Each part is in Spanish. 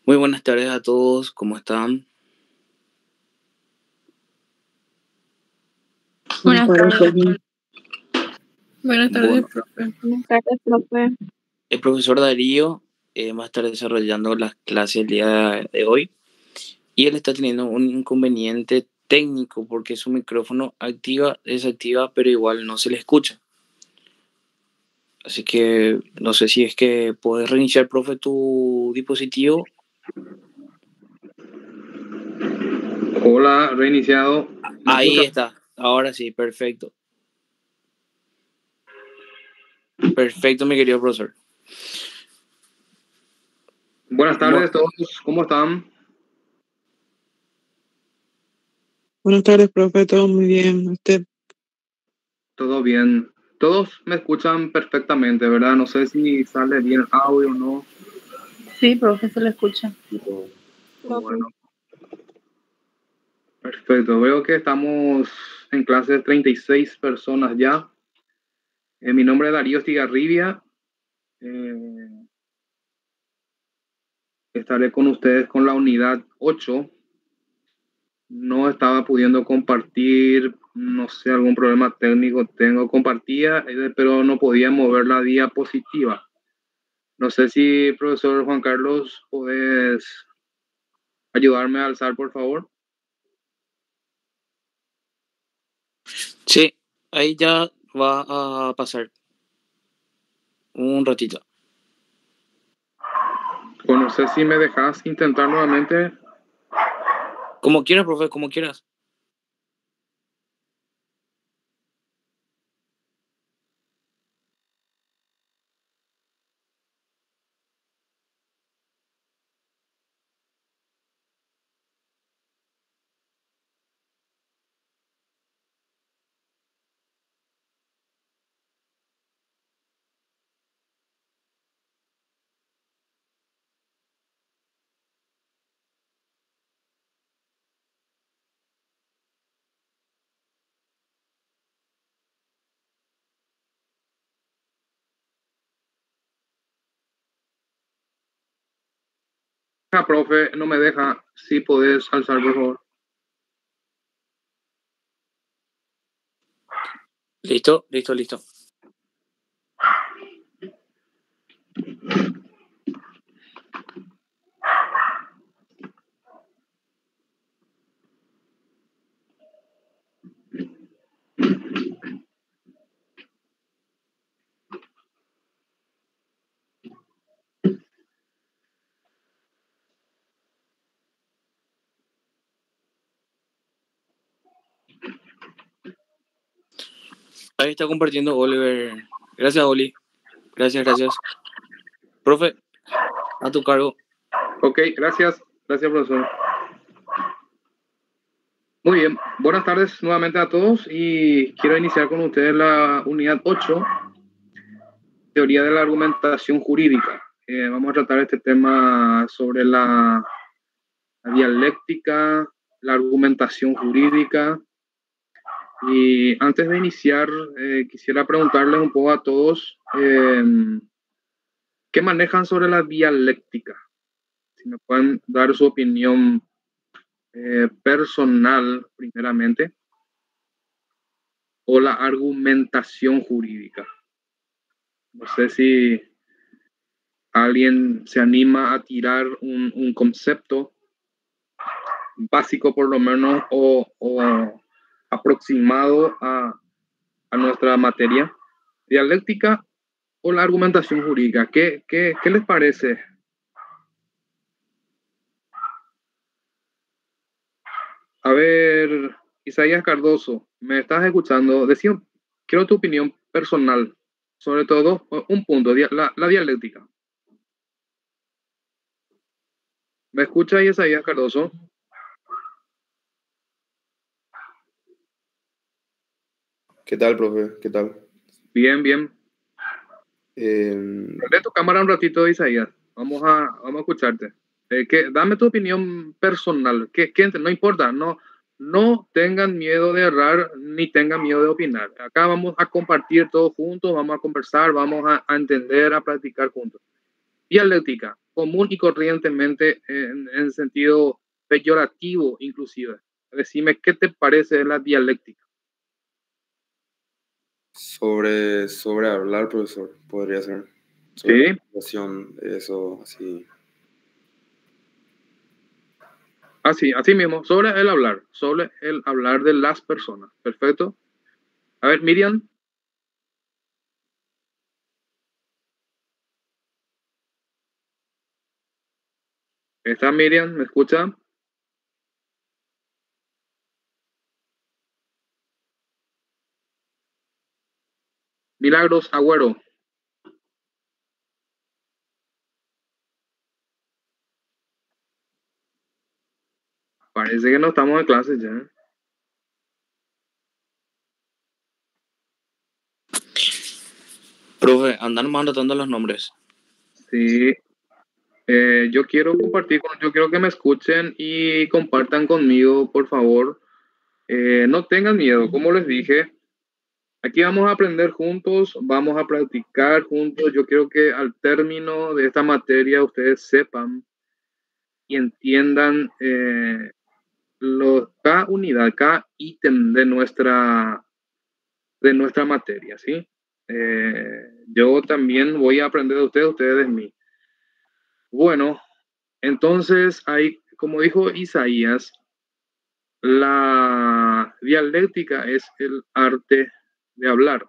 Muy buenas tardes a todos, ¿cómo están? Buenas tardes. Buenas tardes, Bueno, profe. Buenas tardes, profe. el profesor Darío va a estar desarrollando las clases el día de hoy y él está teniendo un inconveniente técnico porque su micrófono activa, desactiva, pero igual no se le escucha. Así que no sé si es que puedes reiniciar, profe, tu dispositivo. Hola, reiniciado. ¿Me Ahí escucha? está, ahora sí, perfecto. Perfecto, mi querido profesor. Buenas tardes a todos, ¿cómo están? Buenas tardes, profe. Todo muy bien. ¿Usted? Todo bien. Todos me escuchan perfectamente, ¿verdad? No sé si sale bien el audio o no. Sí, profe, se le escucha. Bueno, perfecto. Veo que estamos en clase de 36 personas ya. Mi nombre es Darío Estigarribia. Estaré con ustedes con la unidad 8. No estaba pudiendo compartir, no sé, algún problema técnico tengo. Compartía, pero no podía mover la diapositiva. No sé si, profesor Juan Carlos, puedes ayudarme a alzar, por favor. Sí, ahí ya va a pasar un ratito. Pues no sé si me dejas intentar nuevamente. Como quieras, profe, como quieras. Profe, no me deja. Si podés alzar, por favor. Listo, listo, listo. Ahí está compartiendo Oliver. Gracias, Oli. Gracias. Profe, a tu cargo. Ok, gracias. Gracias, profesor. Muy bien. Buenas tardes nuevamente a todos y quiero iniciar con ustedes la unidad 8, teoría de la argumentación jurídica. Vamos a tratar este tema sobre la dialéctica, la argumentación jurídica. Y antes de iniciar, quisiera preguntarles un poco a todos qué manejan sobre la dialéctica. Si me pueden dar su opinión personal, primeramente, o la argumentación jurídica. No sé si alguien se anima a tirar un concepto básico, por lo menos, o aproximado a nuestra materia. Dialéctica o la argumentación jurídica. ¿Qué les parece? A ver, Isaías Cardoso, ¿me estás escuchando? Quiero tu opinión personal, sobre todo un punto, la dialéctica. ¿Me escucha Isaías Cardoso? ¿Qué tal, profe? ¿Qué tal? Bien. Eh, Prende tu cámara un ratito, Isaías. Vamos a escucharte. Dame tu opinión personal. No importa, no tengan miedo de errar ni tengan miedo de opinar. Acá vamos a compartir todos juntos, vamos a conversar, vamos a entender, a practicar juntos. Dialéctica, común y corrientemente en sentido peyorativo inclusive. Decime, ¿qué te parece de la dialéctica? Sobre hablar, profesor, podría ser. Sobre la Sí, situación, eso, así. así mismo, sobre el hablar de las personas. Perfecto. A ver, Miriam. ¿Está Miriam? ¿Me escucha? Milagros Agüero. Parece que no estamos en clase ya. Profe, andan más anotando los nombres. Sí. Yo quiero yo quiero que me escuchen y compartan conmigo, por favor. No tengan miedo, como les dije. Aquí vamos a aprender juntos, vamos a practicar juntos. Yo quiero que al término de esta materia ustedes sepan y entiendan cada unidad, cada ítem de nuestra materia, ¿sí? Yo también voy a aprender de ustedes de mí. Bueno, entonces hay, como dijo Isaías, la dialéctica es el arte de hablar.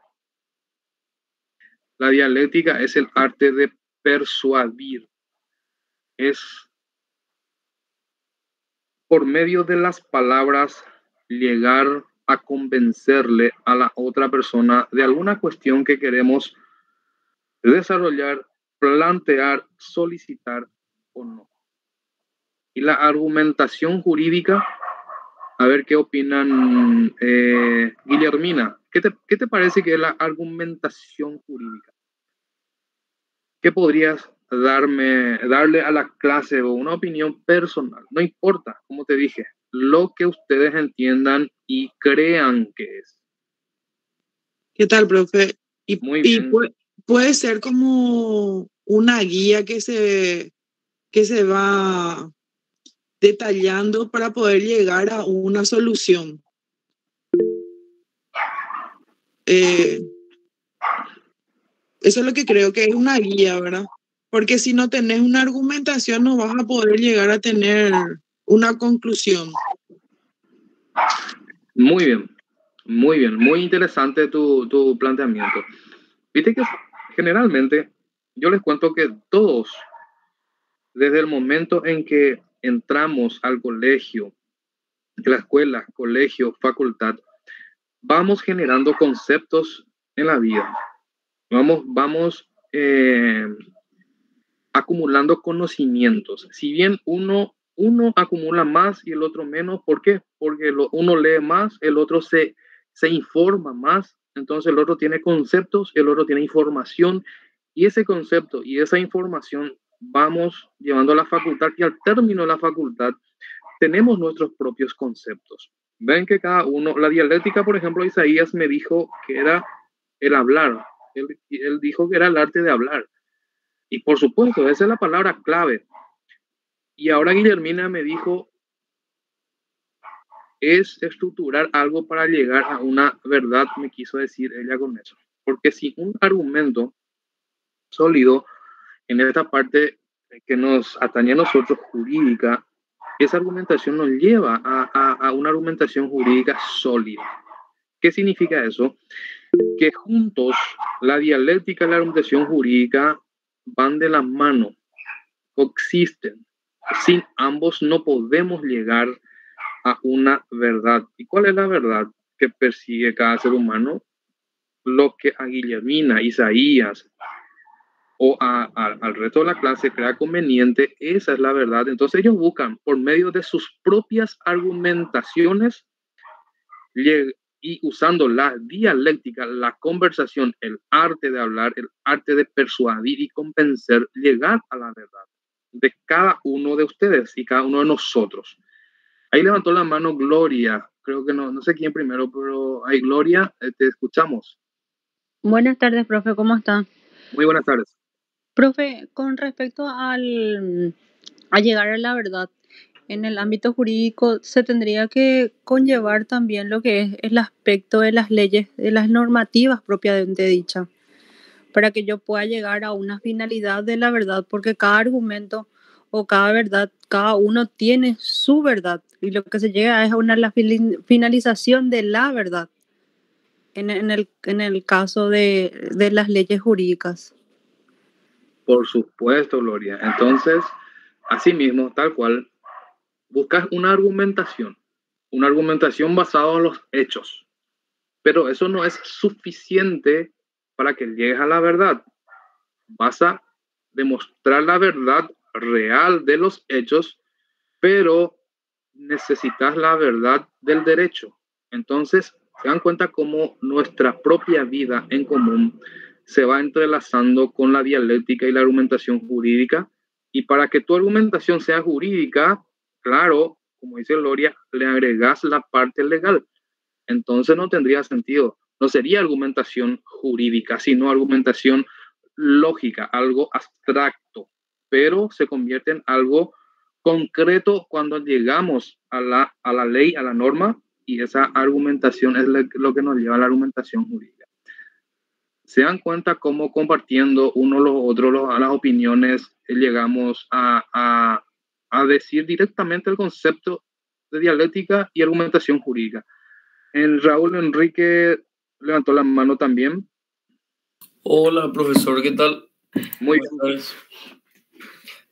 La dialéctica es el arte de persuadir. Es por medio de las palabras llegar a convencerle a la otra persona de alguna cuestión que queremos desarrollar, plantear, solicitar o no. Y la argumentación jurídica, a ver qué opinan, Guillermina. ¿Qué te parece que es la argumentación jurídica? ¿Qué podrías darle a la clase o una opinión personal? No importa, como te dije, lo que ustedes entiendan y crean que es. ¿Qué tal, profe? Muy bien. Puede ser como una guía que se va detallando para poder llegar a una solución. Eso es lo que creo que es una guía, ¿verdad? Porque si no tenés una argumentación, no vas a poder llegar a tener una conclusión. Muy bien, muy interesante tu planteamiento. Viste que generalmente yo les cuento que todos, desde el momento en que entramos al colegio, la escuela, colegio, facultad, vamos generando conceptos en la vida. Vamos acumulando conocimientos. Si bien uno acumula más y el otro menos, ¿por qué? Porque uno lee más, el otro se informa más, entonces el otro tiene conceptos, el otro tiene información, y ese concepto y esa información vamos llevando a la facultad, y al término de la facultad tenemos nuestros propios conceptos. Ven que cada uno, la dialéctica, por ejemplo, Isaías me dijo que era el hablar. Él dijo que era el arte de hablar. Y por supuesto, esa es la palabra clave. Y ahora Guillermina me dijo, es estructurar algo para llegar a una verdad, me quiso decir ella con eso. Porque si un argumento sólido en esta parte que nos atañe a nosotros, jurídica, esa argumentación nos lleva a una argumentación jurídica sólida. ¿Qué significa eso? Que juntos la dialéctica y la argumentación jurídica van de la mano, coexisten. Sin ambos no podemos llegar a una verdad. ¿Y cuál es la verdad que persigue cada ser humano? Lo que a Guillermina, Isaías o al resto de la clase crea conveniente, esa es la verdad. Entonces ellos buscan por medio de sus propias argumentaciones y usando la dialéctica, la conversación, el arte de hablar, el arte de persuadir y convencer, llegar a la verdad de cada uno de ustedes y cada uno de nosotros. Ahí levantó la mano Gloria, creo que no sé quién primero, pero ahí Gloria, te escuchamos. Buenas tardes, profe, ¿cómo está? Muy buenas tardes. Profe, con respecto a llegar a la verdad, en el ámbito jurídico se tendría que conllevar también lo que es el aspecto de las leyes, de las normativas propiamente dichas, para que yo pueda llegar a una finalidad de la verdad, porque cada argumento o cada verdad, cada uno tiene su verdad y lo que se llega es a la finalización de la verdad en el caso de las leyes jurídicas. Por supuesto, Gloria. Entonces, así mismo, tal cual, buscas una argumentación basada en los hechos, pero eso no es suficiente para que llegues a la verdad. Vas a demostrar la verdad real de los hechos, pero necesitas la verdad del derecho. Entonces, se dan cuenta cómo nuestra propia vida en común se va entrelazando con la dialéctica y la argumentación jurídica. Y para que tu argumentación sea jurídica, claro, como dice Gloria, le agregas la parte legal. Entonces no tendría sentido. No sería argumentación jurídica, sino argumentación lógica, algo abstracto, pero se convierte en algo concreto cuando llegamos a la ley, a la norma, y esa argumentación es lo que nos lleva a la argumentación jurídica. Se dan cuenta cómo compartiendo uno los otros a las opiniones llegamos a decir directamente el concepto de dialéctica y argumentación jurídica. Raúl Enrique levantó la mano también. Hola, profesor, ¿qué tal? Muy bien.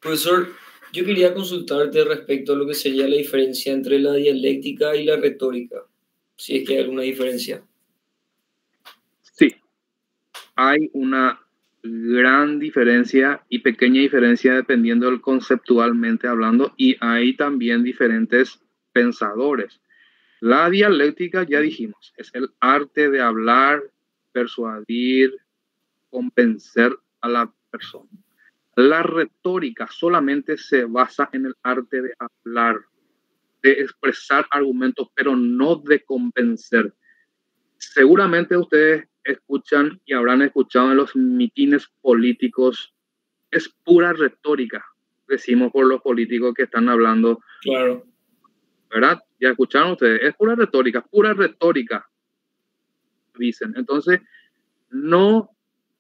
Profesor, yo quería consultarte respecto a lo que sería la diferencia entre la dialéctica y la retórica, si es que hay alguna diferencia. Sí, hay una gran diferencia y pequeña diferencia dependiendo del conceptualmente hablando, y hay también diferentes pensadores. La dialéctica, ya dijimos, es el arte de hablar, persuadir, convencer a la persona. La retórica solamente se basa en el arte de hablar, de expresar argumentos, pero no de convencer. Seguramente ustedes escuchan y habrán escuchado en los mitines políticos, es pura retórica, decimos por los políticos que están hablando. Claro. ¿Verdad? Ya escucharon ustedes, es pura retórica, dicen. Entonces, no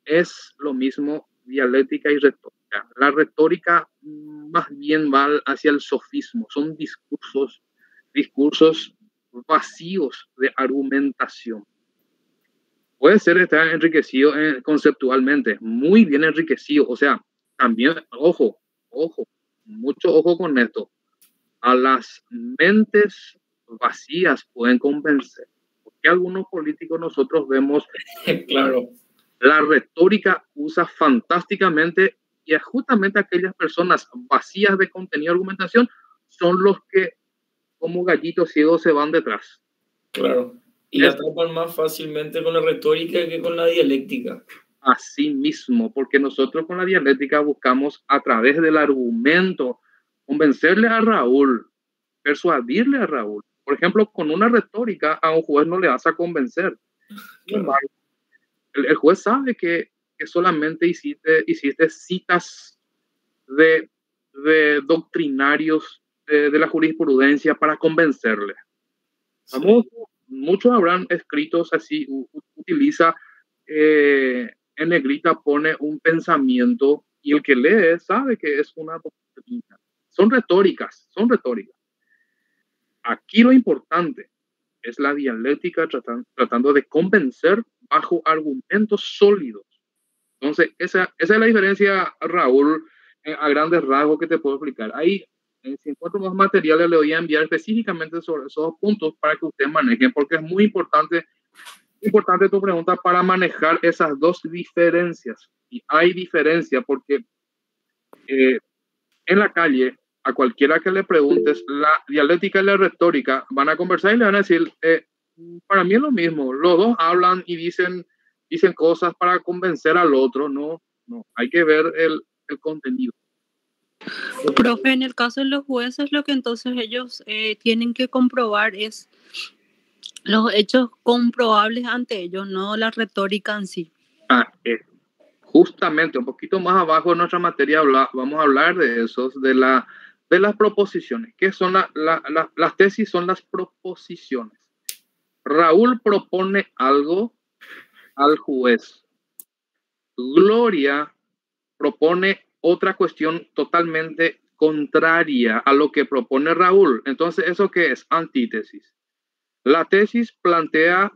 es lo mismo dialéctica y retórica. La retórica más bien va hacia el sofismo, son discursos vacíos de argumentación. Puede ser estar enriquecido conceptualmente, muy bien enriquecido, o sea, también, ojo, mucho ojo con esto. A las mentes vacías pueden convencer. Porque algunos políticos nosotros vemos, claro, la retórica usa fantásticamente, y es justamente aquellas personas vacías de contenido de argumentación son los que como gallitos ciegos se van detrás. Claro, y la atrapan más fácilmente con la retórica que con la dialéctica. Así mismo, porque nosotros con la dialéctica buscamos a través del argumento convencerle a Raúl, persuadirle a Raúl. Por ejemplo, con una retórica a un juez no le vas a convencer. Claro. El juez sabe que solamente hiciste citas de doctrinarios de la jurisprudencia para convencerle. Sí. Muchos habrán escritos así, utiliza en negrita, pone un pensamiento, y el que lee sabe que es una doctrina. Son retóricas. Aquí lo importante es la dialéctica tratando de convencer bajo argumentos sólidos. Entonces, esa es la diferencia, Raúl, a grandes rasgos que te puedo explicar. Ahí, si encuentro más materiales, le voy a enviar específicamente sobre esos puntos para que ustedes manejen, porque es muy importante tu pregunta para manejar esas dos diferencias. Y hay diferencia porque en la calle, a cualquiera que le preguntes, la dialéctica y la retórica van a conversar y le van a decir, para mí es lo mismo, los dos hablan y dicen cosas para convencer al otro, no, hay que ver el contenido. Profe, en el caso de los jueces, lo que entonces ellos tienen que comprobar es los hechos comprobables ante ellos, no la retórica en sí. justamente un poquito más abajo en nuestra materia vamos a hablar de esos, de las proposiciones. ¿Qué son las tesis? Son las proposiciones. Raúl propone algo al juez. Gloria propone otra cuestión totalmente contraria a lo que propone Raúl. Entonces, ¿eso qué es? Antítesis. La tesis plantea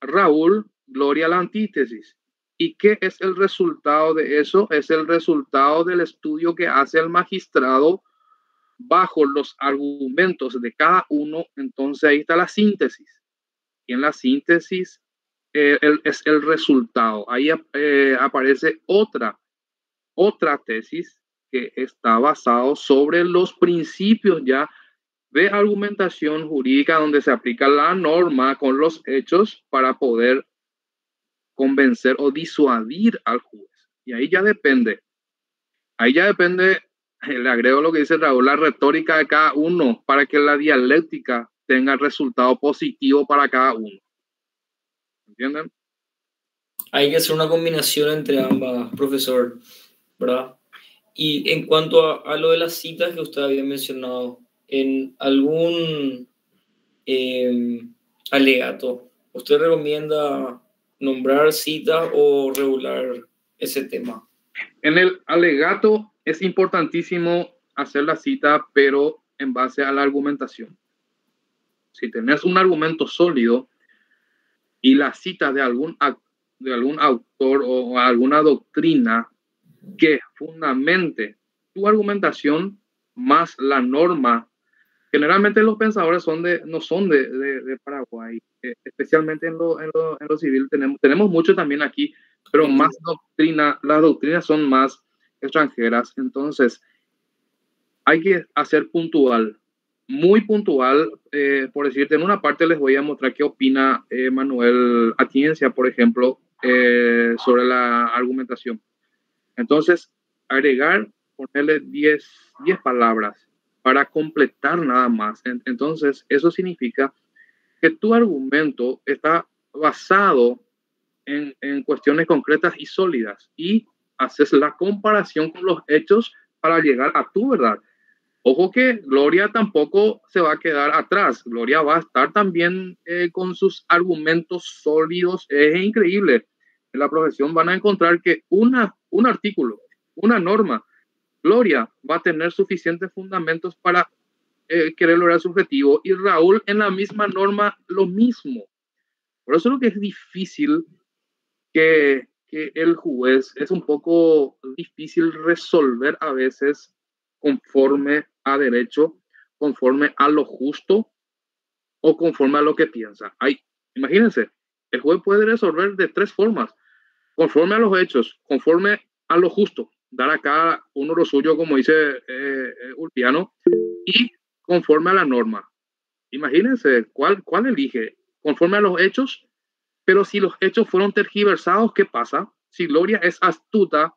Raúl, Gloria la antítesis. ¿Y qué es el resultado de eso? Es el resultado del estudio que hace el magistrado bajo los argumentos de cada uno. Entonces ahí está la síntesis. Y en la síntesis es el resultado. Ahí aparece otra tesis que está basado sobre los principios ya de argumentación jurídica, donde se aplica la norma con los hechos para poder convencer o disuadir al juez. Y ahí ya depende, le agrego lo que dice Raúl, la retórica de cada uno para que la dialéctica tenga el resultado positivo para cada uno. ¿Entienden? Hay que hacer una combinación entre ambas, profesor, ¿verdad? Y en cuanto a lo de las citas que usted había mencionado, en algún alegato, ¿usted recomienda nombrar citas o regular ese tema? En el alegato es importantísimo hacer la cita, pero en base a la argumentación. Si tenés un argumento sólido y la cita de algún autor o alguna doctrina que fundamente tu argumentación más la norma. Generalmente los pensadores no son de Paraguay, especialmente en lo civil tenemos mucho también aquí, pero más las doctrinas son más extranjeras. Entonces hay que hacer puntual, muy puntual. Por decirte, en una parte les voy a mostrar qué opina Manuel Atienza, por ejemplo, sobre la argumentación. Entonces, ponerle 10 palabras para completar nada más. Entonces, eso significa que tu argumento está basado en cuestiones concretas y sólidas y haces la comparación con los hechos para llegar a tu verdad. Ojo que Gloria tampoco se va a quedar atrás. Gloria va a estar también con sus argumentos sólidos. Es increíble. En la profesión van a encontrar que un artículo, una norma, Gloria va a tener suficientes fundamentos para querer lograr su objetivo, y Raúl en la misma norma lo mismo. Por eso lo que es difícil que el juez, es un poco difícil resolver a veces conforme a derecho, conforme a lo justo o conforme a lo que piensa. Imagínense, el juez puede resolver de 3 formas: conforme a los hechos, conforme a lo justo, dar a cada uno lo suyo, como dice Ulpiano, y conforme a la norma. Imagínense, ¿cuál elige? Conforme a los hechos, pero si los hechos fueron tergiversados, ¿qué pasa? Si Gloria es astuta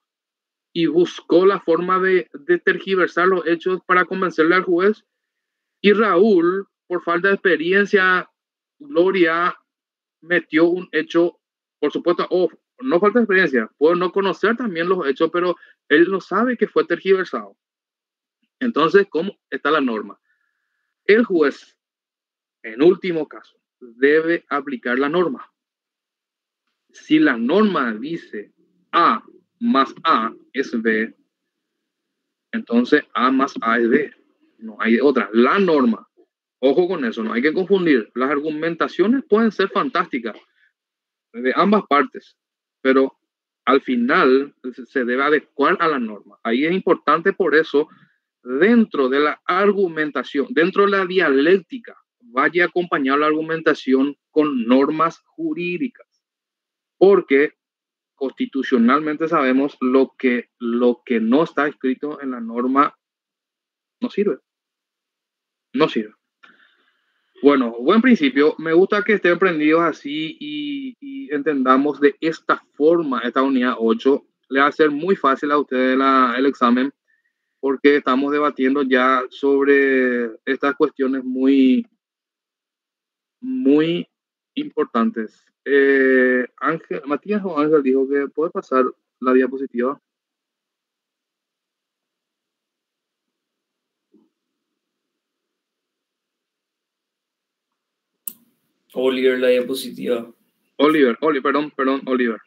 y buscó la forma de tergiversar los hechos para convencerle al juez, y Raúl, por falta de experiencia, Gloria metió un hecho, por supuesto, no falta de experiencia, puede no conocer también los hechos, pero él no sabe que fue tergiversado. Entonces, ¿cómo está la norma? El juez, en último caso, debe aplicar la norma. Si la norma dice A más A es B, entonces A más A es B. No hay otra. La norma. Ojo con eso, no hay que confundir. Las argumentaciones pueden ser fantásticas de ambas partes, pero al final se debe adecuar a la norma. Ahí es importante, por eso, dentro de la argumentación, dentro de la dialéctica, vaya acompañada la argumentación con normas jurídicas, porque constitucionalmente sabemos lo que no está escrito en la norma no sirve. No sirve. Bueno, buen principio. Me gusta que estén prendidos así y entendamos de esta forma esta unidad 8. Le va a ser muy fácil a ustedes el examen, porque estamos debatiendo ya sobre estas cuestiones muy, muy importantes. Matías o Ángel dijo que puede pasar la diapositiva. Oliver, la diapositiva. Oliver, Oliver.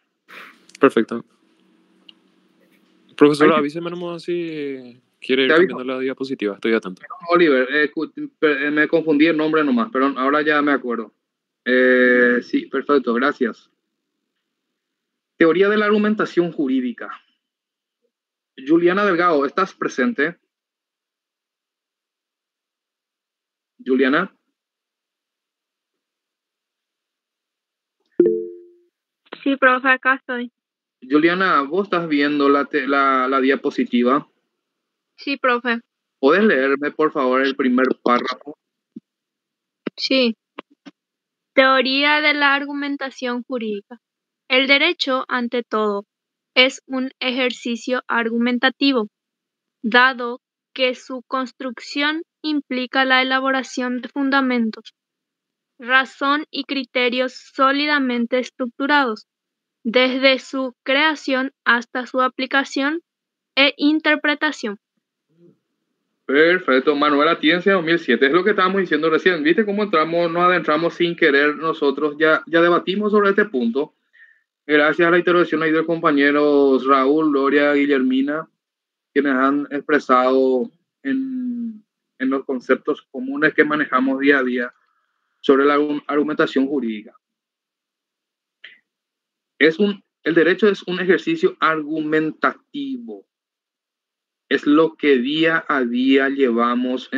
Perfecto. Profesor, Ahí- avíseme nomás si quiere ir Te aviso. cambiando la diapositiva. Estoy atento. Oliver, me confundí el nombre nomás, pero ahora ya me acuerdo. Sí, perfecto, gracias. Teoría de la argumentación jurídica. Juliana Delgado, ¿estás presente? Juliana. Sí, profe, acá estoy. Juliana, ¿vos estás viendo la diapositiva? Sí, profe. ¿Puedes leerme, por favor, el primer párrafo? Sí. Teoría de la argumentación jurídica. El derecho, ante todo, es un ejercicio argumentativo, dado que su construcción implica la elaboración de fundamentos, razón y criterios sólidamente estructurados, desde su creación hasta su aplicación e interpretación. Perfecto, Manuel Atienza 2007, es lo que estábamos diciendo recién. ¿Viste cómo nos adentramos sin querer nosotros? Ya debatimos sobre este punto. Gracias a la intervención ahí de los compañeros Raúl, Gloria, Guillermina, quienes han expresado en los conceptos comunes que manejamos día a día sobre la argumentación jurídica. El derecho es un ejercicio argumentativo. Es lo que día a día llevamos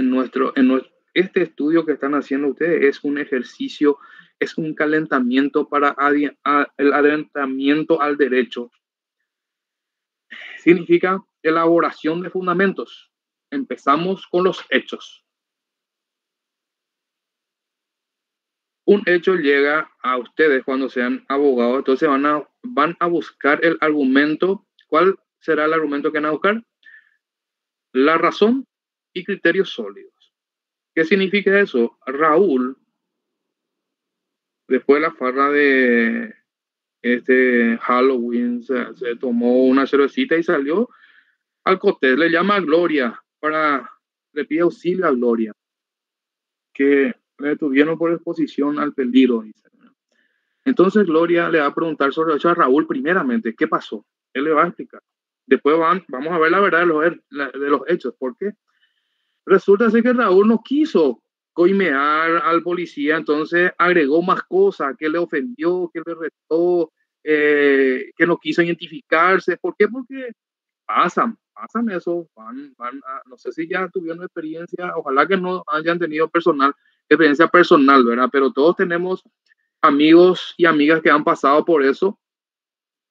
este estudio que están haciendo ustedes. Es un ejercicio, es un calentamiento para el adentramiento al derecho. Significa elaboración de fundamentos. Empezamos con los hechos. Un hecho llega a ustedes cuando sean abogados, entonces van a buscar el argumento. ¿Cuál será el argumento que van a buscar? La razón y criterios sólidos. ¿Qué significa eso? Raúl, después de la farra de Halloween, se tomó una cervecita y salió al cóctel. Le llama a Gloria, le pide auxilio a Gloria, que le detuvieron por exposición al peligro, dice. Entonces Gloria le va a preguntar sobre eso a Raúl primeramente, ¿qué pasó? Él le va a explicar. Después vamos a ver la verdad de los hechos. ¿Por qué? Resulta ser que Raúl no quiso coimear al policía, entonces agregó más cosas, que le ofendió, que le retó, que no quiso identificarse. ¿Por qué? Porque pasan eso, no sé si ya tuvieron experiencia, ojalá que no hayan tenido experiencia personal, ¿verdad? Pero todos tenemos amigos y amigas que han pasado por eso.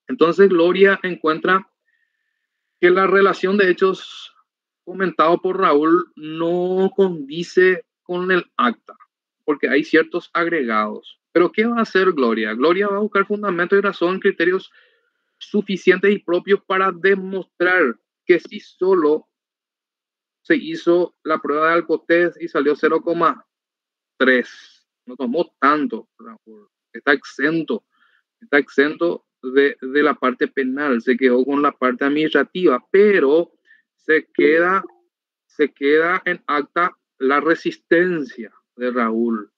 Entonces Gloria encuentra que la relación de hechos comentado por Raúl no condice con el acta, porque hay ciertos agregados. Pero ¿qué va a hacer Gloria? Gloria va a buscar fundamentos y razón, criterios suficientes y propios para demostrar que sí solo se hizo la prueba de alcotest y salió 0,3. No tomó tanto, Raúl. Está exento de la parte penal, se quedó con la parte administrativa, pero se queda en acta la resistencia de Raúl.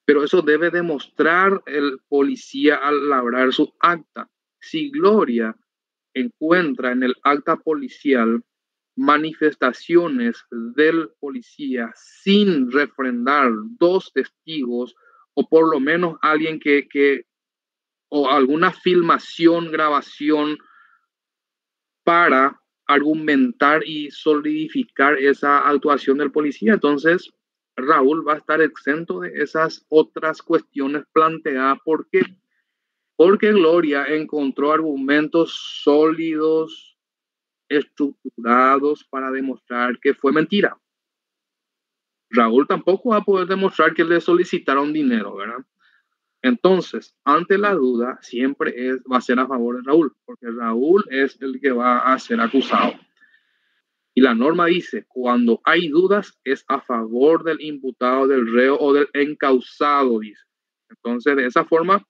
Pero eso debe demostrar el policía al labrar su acta. Si Gloria encuentra en el acta policial manifestaciones del policía sin refrendar dos testigos o por lo menos alguien o alguna filmación, grabación para argumentar y solidificar esa actuación del policía. Entonces, Raúl va a estar exento de esas otras cuestiones planteadas. ¿Por qué? Porque Gloria encontró argumentos sólidos, estructurados para demostrar que fue mentira. Raúl tampoco va a poder demostrar que le solicitaron dinero, ¿verdad? Entonces, ante la duda, siempre va a ser a favor de Raúl, porque Raúl es el que va a ser acusado. Y la norma dice, cuando hay dudas, es a favor del imputado, del reo o del encausado, dice. Entonces, de esa forma,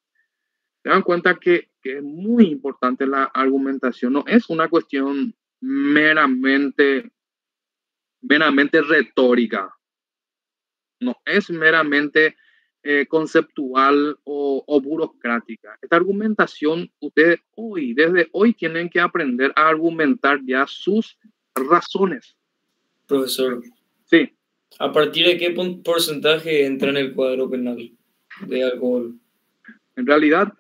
se dan cuenta que que es muy importante la argumentación. No es una cuestión meramente retórica. No es meramente conceptual o burocrática. Esta argumentación, ustedes desde hoy tienen que aprender a argumentar ya sus razones. Profesor, Sí. ¿a partir de qué porcentaje entra en el cuadro penal de alcohol? En realidad,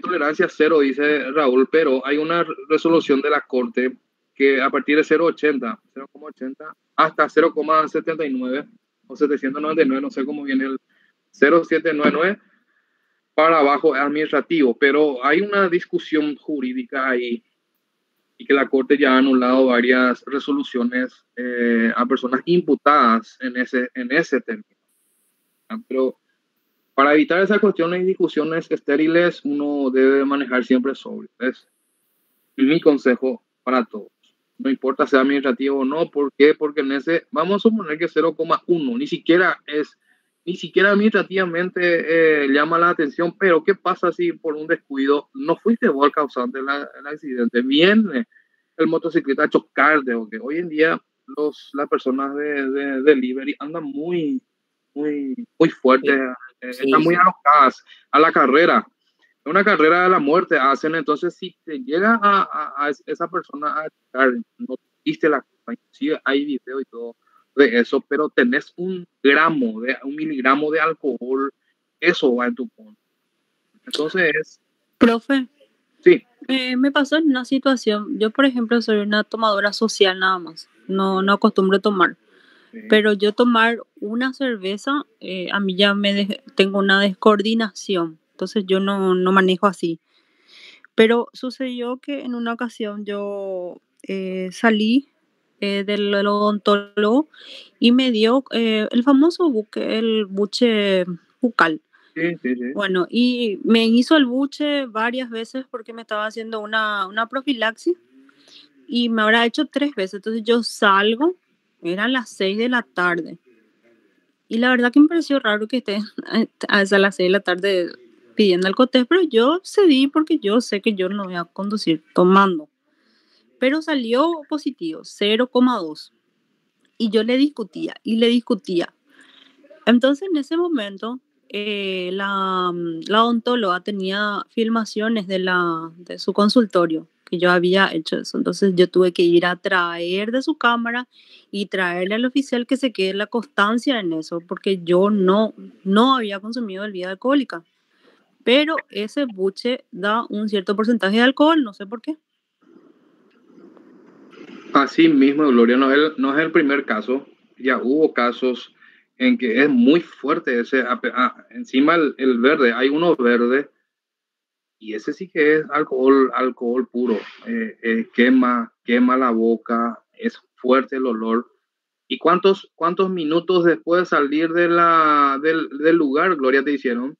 tolerancia cero, dice Raúl, pero hay una resolución de la Corte que a partir de 0,80 hasta 0,79 o 799, no sé cómo viene el 0,799, para abajo es administrativo, pero hay una discusión jurídica ahí y que la Corte ya ha anulado varias resoluciones a personas imputadas en ese término. Pero para evitar esas cuestiones y discusiones estériles, uno debe manejar siempre sobrio. Es mi consejo para todos. No importa sea administrativo o no. ¿Por qué? Porque en ese, vamos a suponer que 0,1, ni siquiera administrativamente llama la atención, pero ¿qué pasa si por un descuido no fuiste vos el causante del accidente? Viene el motociclista a chocarte, o que hoy en día las personas de delivery andan muy fuertes, están muy alocadas a la carrera. Una carrera de la muerte hacen. Entonces si te llega a esa persona a chocar, no viste la culpa, inclusive hay video y todo de eso, pero tenés un miligramo de alcohol, eso va en tu contra. Entonces, Profe, sí, me pasó en una situación, yo por ejemplo soy una tomadora social nada más, no acostumbro tomar, sí. Pero yo tomar una cerveza, a mí ya tengo una descoordinación, entonces yo no manejo así. Pero sucedió que en una ocasión yo salí del odontólogo y me dio el famoso el buche bucal. Sí. Bueno, y me hizo el buche varias veces porque me estaba haciendo una profilaxis y me habrá hecho 3 veces. Entonces yo salgo, eran las 6 de la tarde. Y la verdad que me pareció raro que esté a las 6 de la tarde pidiendo el cotejo, pero yo cedí porque yo sé que yo no voy a conducir tomando. Pero salió positivo, 0,2. Y yo le discutía. Entonces en ese momento la odontóloga tenía filmaciones de su consultorio, que yo había hecho eso. Entonces yo tuve que ir a traer de su cámara y traerle al oficial que se quede la constancia en eso, porque yo no había consumido bebida alcohólica. Pero ese buche da un cierto porcentaje de alcohol, no sé por qué. Así mismo, Gloria, no es el primer caso. Ya hubo casos en que es muy fuerte encima el verde, hay uno verde y ese sí que es alcohol puro. Quema la boca, es fuerte el olor. ¿Y cuántos minutos después de salir del lugar, Gloria, te hicieron?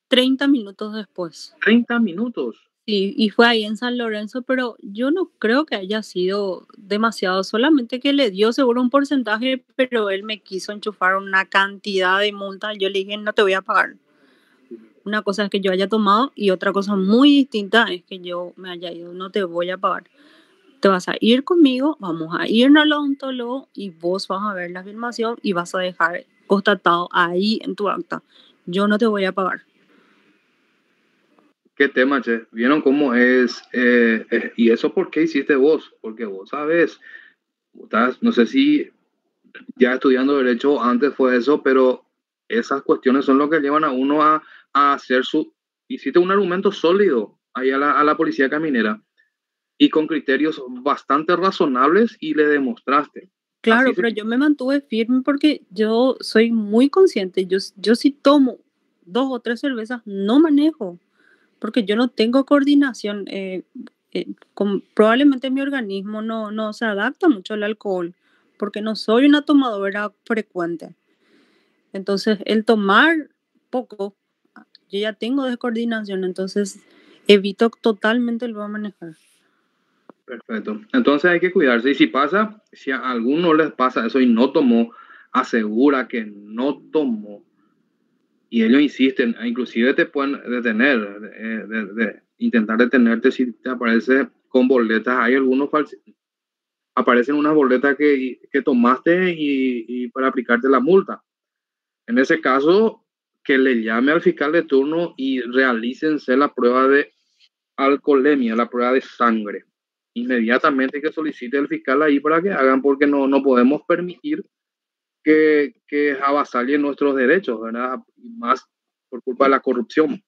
30 minutos después. 30 minutos. Sí, y fue ahí en San Lorenzo, pero yo no creo que haya sido demasiado, solamente que le dio seguro un porcentaje, pero él me quiso enchufar una cantidad de multa. Yo le dije, no te voy a pagar. Una cosa es que yo haya tomado y otra cosa muy distinta es que yo me haya ido, no te voy a pagar. Te vas a ir conmigo, vamos a irnos al odontólogo y vos vas a ver la filmación y vas a dejar constatado ahí en tu acta. Yo no te voy a pagar. ¿Qué tema, che? ¿Vieron cómo es? ¿Y eso por qué hiciste vos? Porque vos sabes, no sé si ya estudiando Derecho antes fue eso, pero esas cuestiones son lo que llevan a uno a hacer hiciste un argumento sólido ahí a la policía caminera y con criterios bastante razonables y le demostraste. Claro, pero yo me mantuve firme porque yo soy muy consciente. Yo si tomo 2 o 3 cervezas no manejo porque yo no tengo coordinación. Probablemente mi organismo no se adapta mucho al alcohol porque no soy una tomadora frecuente. Entonces, el tomar poco, yo ya tengo descoordinación, entonces evito totalmente el manejar. Perfecto. Entonces hay que cuidarse. Y si a alguno les pasa eso y no tomó, asegura que no tomó. Y ellos insisten, inclusive te pueden detener, intentar detenerte si te aparece con boletas. Hay algunos aparecen unas boletas que tomaste y para aplicarte la multa. En ese caso, que le llame al fiscal de turno y realícense la prueba de alcoholemia, la prueba de sangre. Inmediatamente que solicite el fiscal ahí para que hagan, porque no podemos permitir que avasallen nuestros derechos, ¿verdad? Y más por culpa de la corrupción.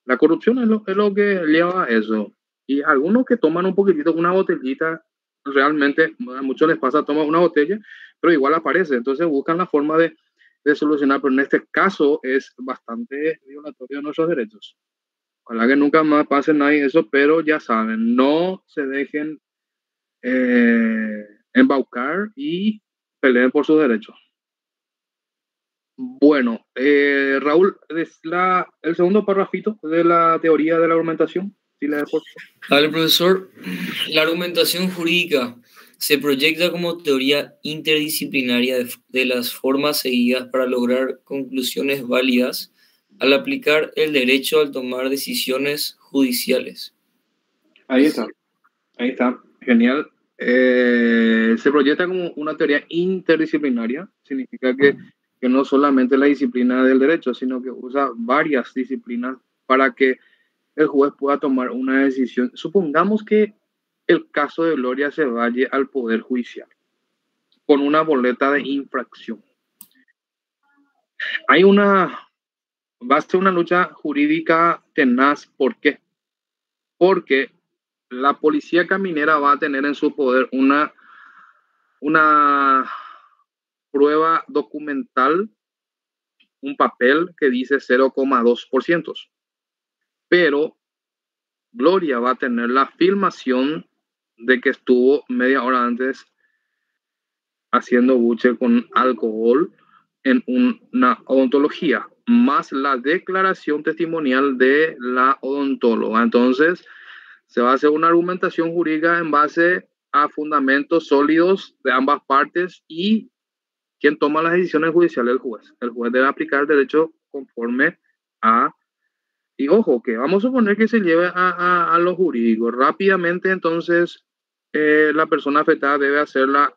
La corrupción es lo que lleva a eso. Y algunos que toman un poquitito, una botellita, realmente a muchos les pasa, toman una botella, pero igual aparece. Entonces buscan la forma de solucionar, pero en este caso es bastante violatorio de nuestros derechos. Ojalá que nunca más pase nadie eso, pero ya saben, no se dejen embaucar y peleen por sus derechos. Bueno, Raúl, es el segundo parrafito de la teoría de la argumentación. ¿Sí le das, por favor? Vale, profesor. La argumentación jurídica se proyecta como teoría interdisciplinaria de las formas seguidas para lograr conclusiones válidas al aplicar el derecho al tomar decisiones judiciales. Ahí está, genial. Se proyecta como una teoría interdisciplinaria, significa que no solamente la disciplina del derecho, sino que usa varias disciplinas para que el juez pueda tomar una decisión. Supongamos que el caso de Gloria se vaya al Poder Judicial con una boleta de infracción. Va a ser una lucha jurídica tenaz. ¿Por qué? Porque la policía caminera va a tener en su poder una prueba documental, un papel que dice 0,2%. Pero Gloria va a tener la filmación de que estuvo media hora antes haciendo buche con alcohol en una odontología, más la declaración testimonial de la odontóloga. Entonces, se va a hacer una argumentación jurídica en base a fundamentos sólidos de ambas partes, y quien toma las decisiones judiciales es el juez. El juez debe aplicar el derecho conforme a... Y ojo, que vamos a suponer que se lleve a lo jurídico. Rápidamente, entonces, la persona afectada debe hacer la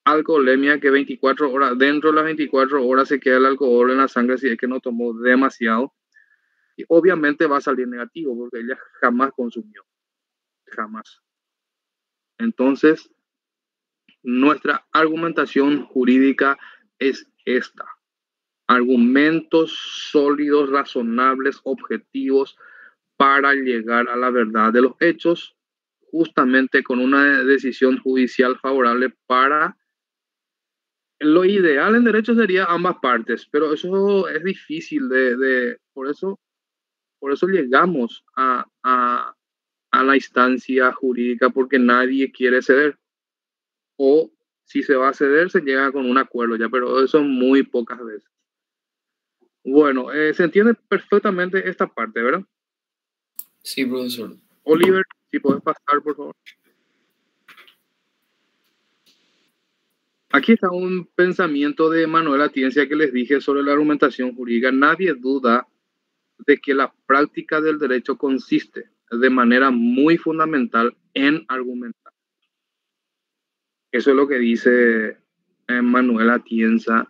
alcoholemia, que 24 horas, dentro de las 24 horas se queda el alcohol en la sangre si es que no tomó demasiado. Y obviamente va a salir negativo porque ella jamás consumió. Jamás. Entonces, nuestra argumentación jurídica es esta: argumentos sólidos, razonables, objetivos para llegar a la verdad de los hechos, justamente con una decisión judicial favorable para... Lo ideal en derecho sería ambas partes, pero eso es difícil por eso llegamos a la instancia jurídica, porque nadie quiere ceder. O si se va a ceder, se llega con un acuerdo ya, pero eso muy pocas veces. Bueno, se entiende perfectamente esta parte, ¿verdad? Sí, profesor. Oliver, si puedes pasar, por favor. Aquí está un pensamiento de Manuel Atienza que les dije sobre la argumentación jurídica. Nadie duda de que la práctica del derecho consiste de manera muy fundamental en argumentar. Eso es lo que dice Manuel Atienza,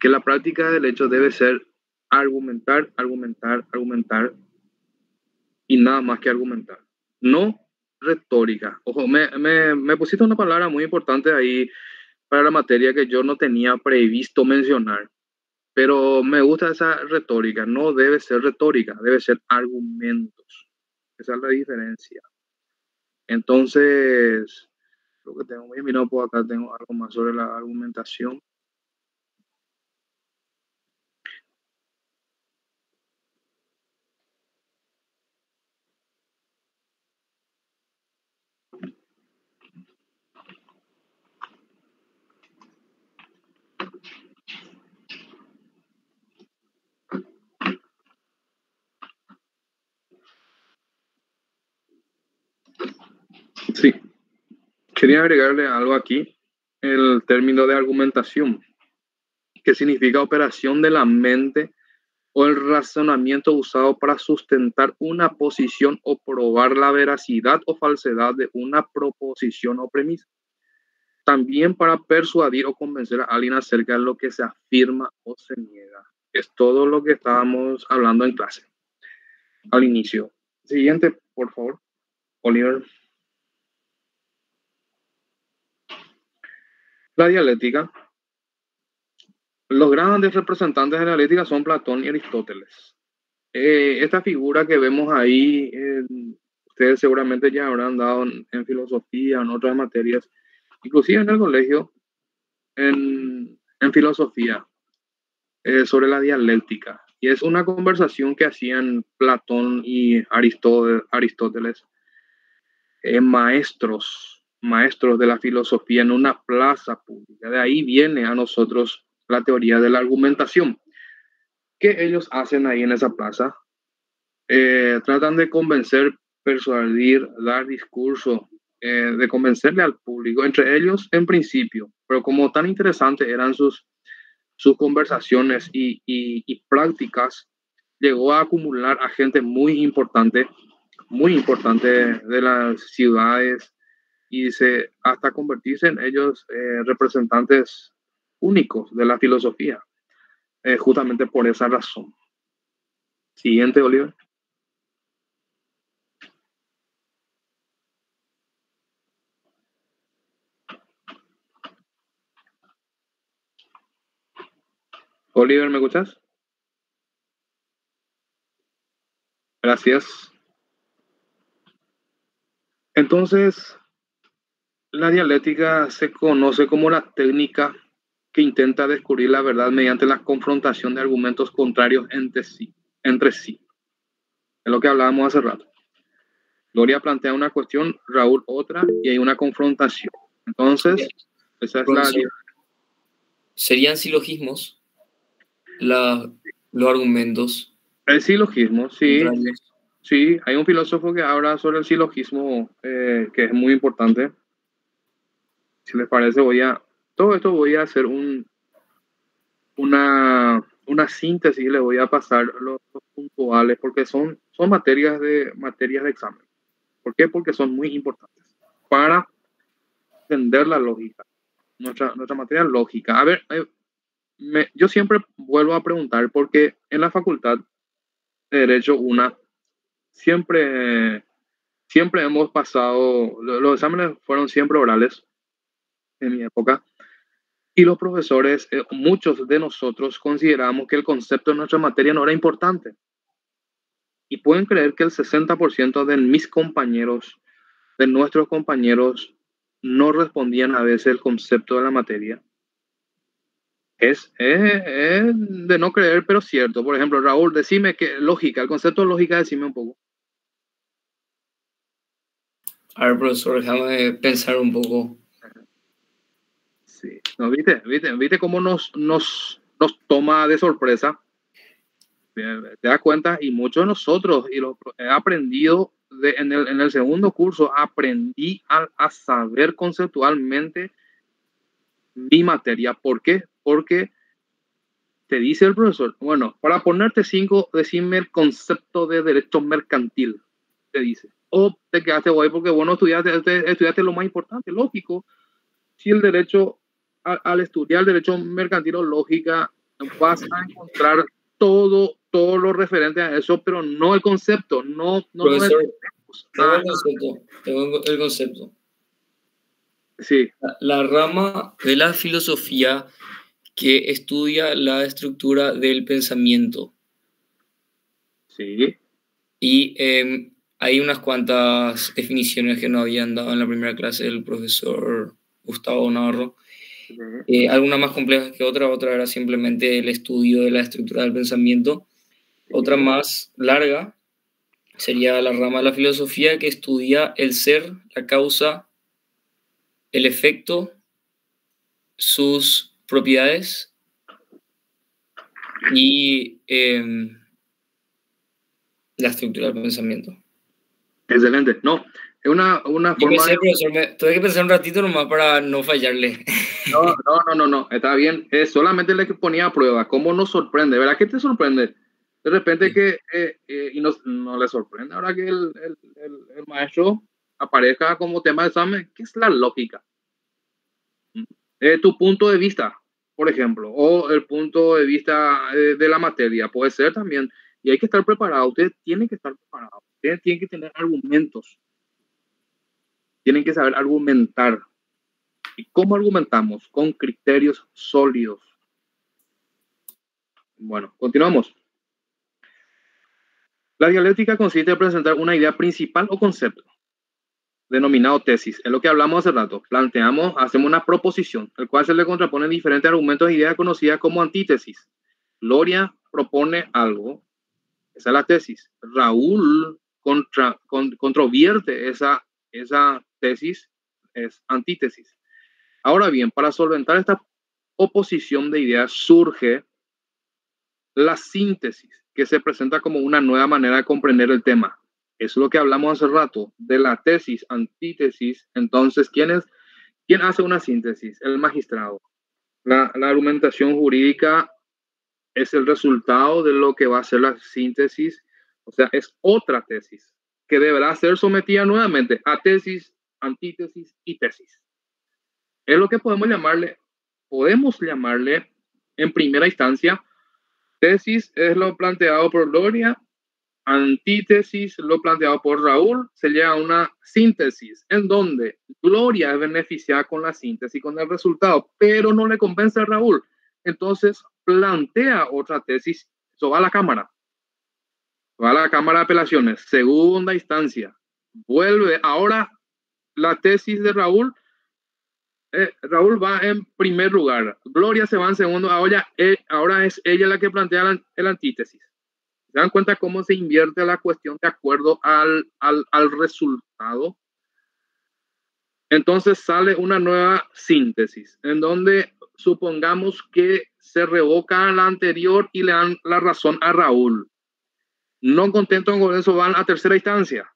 que la práctica del derecho debe ser argumentar, argumentar, argumentar y nada más que argumentar. No retórica. Ojo, me pusiste una palabra muy importante ahí para la materia que yo no tenía previsto mencionar, pero me gusta esa retórica. No debe ser retórica, debe ser argumentos. Esa es la diferencia. Entonces, lo que tengo muy mirado por acá, tengo algo más sobre la argumentación. Sí, quería agregarle algo aquí, el término de argumentación, que significa operación de la mente o el razonamiento usado para sustentar una posición o probar la veracidad o falsedad de una proposición o premisa. También para persuadir o convencer a alguien acerca de lo que se afirma o se niega. Es todo lo que estábamos hablando en clase al inicio. Siguiente, por favor, Oliver. La dialéctica. Los grandes representantes de la dialéctica son Platón y Aristóteles. Esta figura que vemos ahí, ustedes seguramente ya habrán dado en filosofía, en otras materias, inclusive en el colegio, en filosofía, sobre la dialéctica. Y es una conversación que hacían Platón y Aristóteles, maestros de la filosofía en una plaza pública. De ahí viene a nosotros la teoría de la argumentación. ¿Qué ellos hacen ahí en esa plaza? Tratan de convencer, persuadir, dar discurso, de convencerle al público, entre ellos en principio, pero como tan interesantes eran sus conversaciones y prácticas, llegó a acumular a gente muy importante de las ciudades y hasta convertirse en ellos representantes únicos de la filosofía, justamente por esa razón. Siguiente, Oliver. Oliver, ¿me escuchas? Gracias. Entonces, la dialéctica se conoce como la técnica que intenta descubrir la verdad mediante la confrontación de argumentos contrarios entre sí. Es lo que hablábamos hace rato. Gloria plantea una cuestión, Raúl otra, y hay una confrontación. Entonces, esa es la... ¿Serían silogismos los argumentos? El silogismo, sí. Sí, hay un filósofo que habla sobre el silogismo, que es muy importante. Si les parece, voy a hacer una síntesis y les voy a pasar los puntuales, porque son materias de examen. ¿Por qué? Porque son muy importantes para entender la lógica, nuestra materia lógica. A ver, yo siempre vuelvo a preguntar, porque en la facultad de Derecho siempre hemos pasado, los exámenes fueron siempre orales en mi época, y los profesores, muchos de nosotros consideramos que el concepto de nuestra materia no era importante. Y pueden creer que el 60% de nuestros compañeros, no respondían a veces el concepto de la materia. Es de no creer, pero cierto. Por ejemplo, Raúl, decime el concepto de lógica, decime un poco. A ver, profesor, déjame pensar un poco. Sí, ¿no? ¿Viste cómo nos toma de sorpresa? Te das cuenta, y muchos de nosotros, y lo he aprendido en el segundo curso, aprendí a saber conceptualmente mi materia. ¿Por qué? Porque te dice el profesor, bueno, para ponerte 5, decime el concepto de derecho mercantil, te dice. O te quedaste guay porque, bueno, estudiaste lo más importante, lógico. Si el derecho, al estudiar el derecho mercantil o lógica, vas a encontrar todo lo referente a eso, pero no el concepto. Profesor, tengo el concepto. Sí. La rama de la filosofía que estudia la estructura del pensamiento. Sí. Y hay unas cuantas definiciones que no habían dado en la primera clase del profesor Gustavo Navarro. Algunas más complejas que otra era simplemente el estudio de la estructura del pensamiento. Otra más larga sería la rama de la filosofía que estudia el ser, la causa, el efecto, sus propiedades y la estructura del pensamiento. Excelente. No, es una forma... Profesor, tuve que pensar un ratito nomás para no fallarle. No, está bien. Solamente le ponía a prueba. ¿Cómo nos sorprende? ¿Verdad? ¿Qué te sorprende? De repente y no le sorprende ahora que el maestro aparezca como tema de examen. ¿Qué es la lógica? Tu punto de vista, por ejemplo, o el punto de vista de la materia, puede ser también. Y hay que estar preparado. Ustedes tienen que estar preparados. Ustedes tienen que tener argumentos. Tienen que saber argumentar. ¿Y cómo argumentamos? Con criterios sólidos. Bueno, continuamos. La dialéctica consiste en presentar una idea principal o concepto, denominado tesis. Es lo que hablamos hace rato. Hacemos una proposición, el cual se le contraponen diferentes argumentos e ideas conocidas como antítesis. Gloria propone algo, esa es la tesis. Raúl controvierte esa tesis, es antítesis. Ahora bien, para solventar esta oposición de ideas surge la síntesis, que se presenta como una nueva manera de comprender el tema. Eso es lo que hablamos hace rato, de la tesis, antítesis. Entonces, ¿quién hace una síntesis? El magistrado. La argumentación jurídica es el resultado de lo que va a ser la síntesis, o sea, es otra tesis que deberá ser sometida nuevamente a tesis, antítesis y tesis. Es lo que podemos llamarle en primera instancia, tesis es lo planteado por Gloria, antítesis lo planteado por Raúl, se llega a una síntesis en donde Gloria es beneficiada con la síntesis, con el resultado, pero no le convence a Raúl. Entonces plantea otra tesis, eso va a la Cámara de Apelaciones, segunda instancia, vuelve ahora la tesis de Raúl. Raúl va en primer lugar, Gloria se va en segundo, ahora es ella la que plantea el antítesis. ¿Se dan cuenta cómo se invierte la cuestión de acuerdo al resultado? Entonces sale una nueva síntesis, en donde supongamos que se revoca la anterior y le dan la razón a Raúl. No contento con eso, van a tercera instancia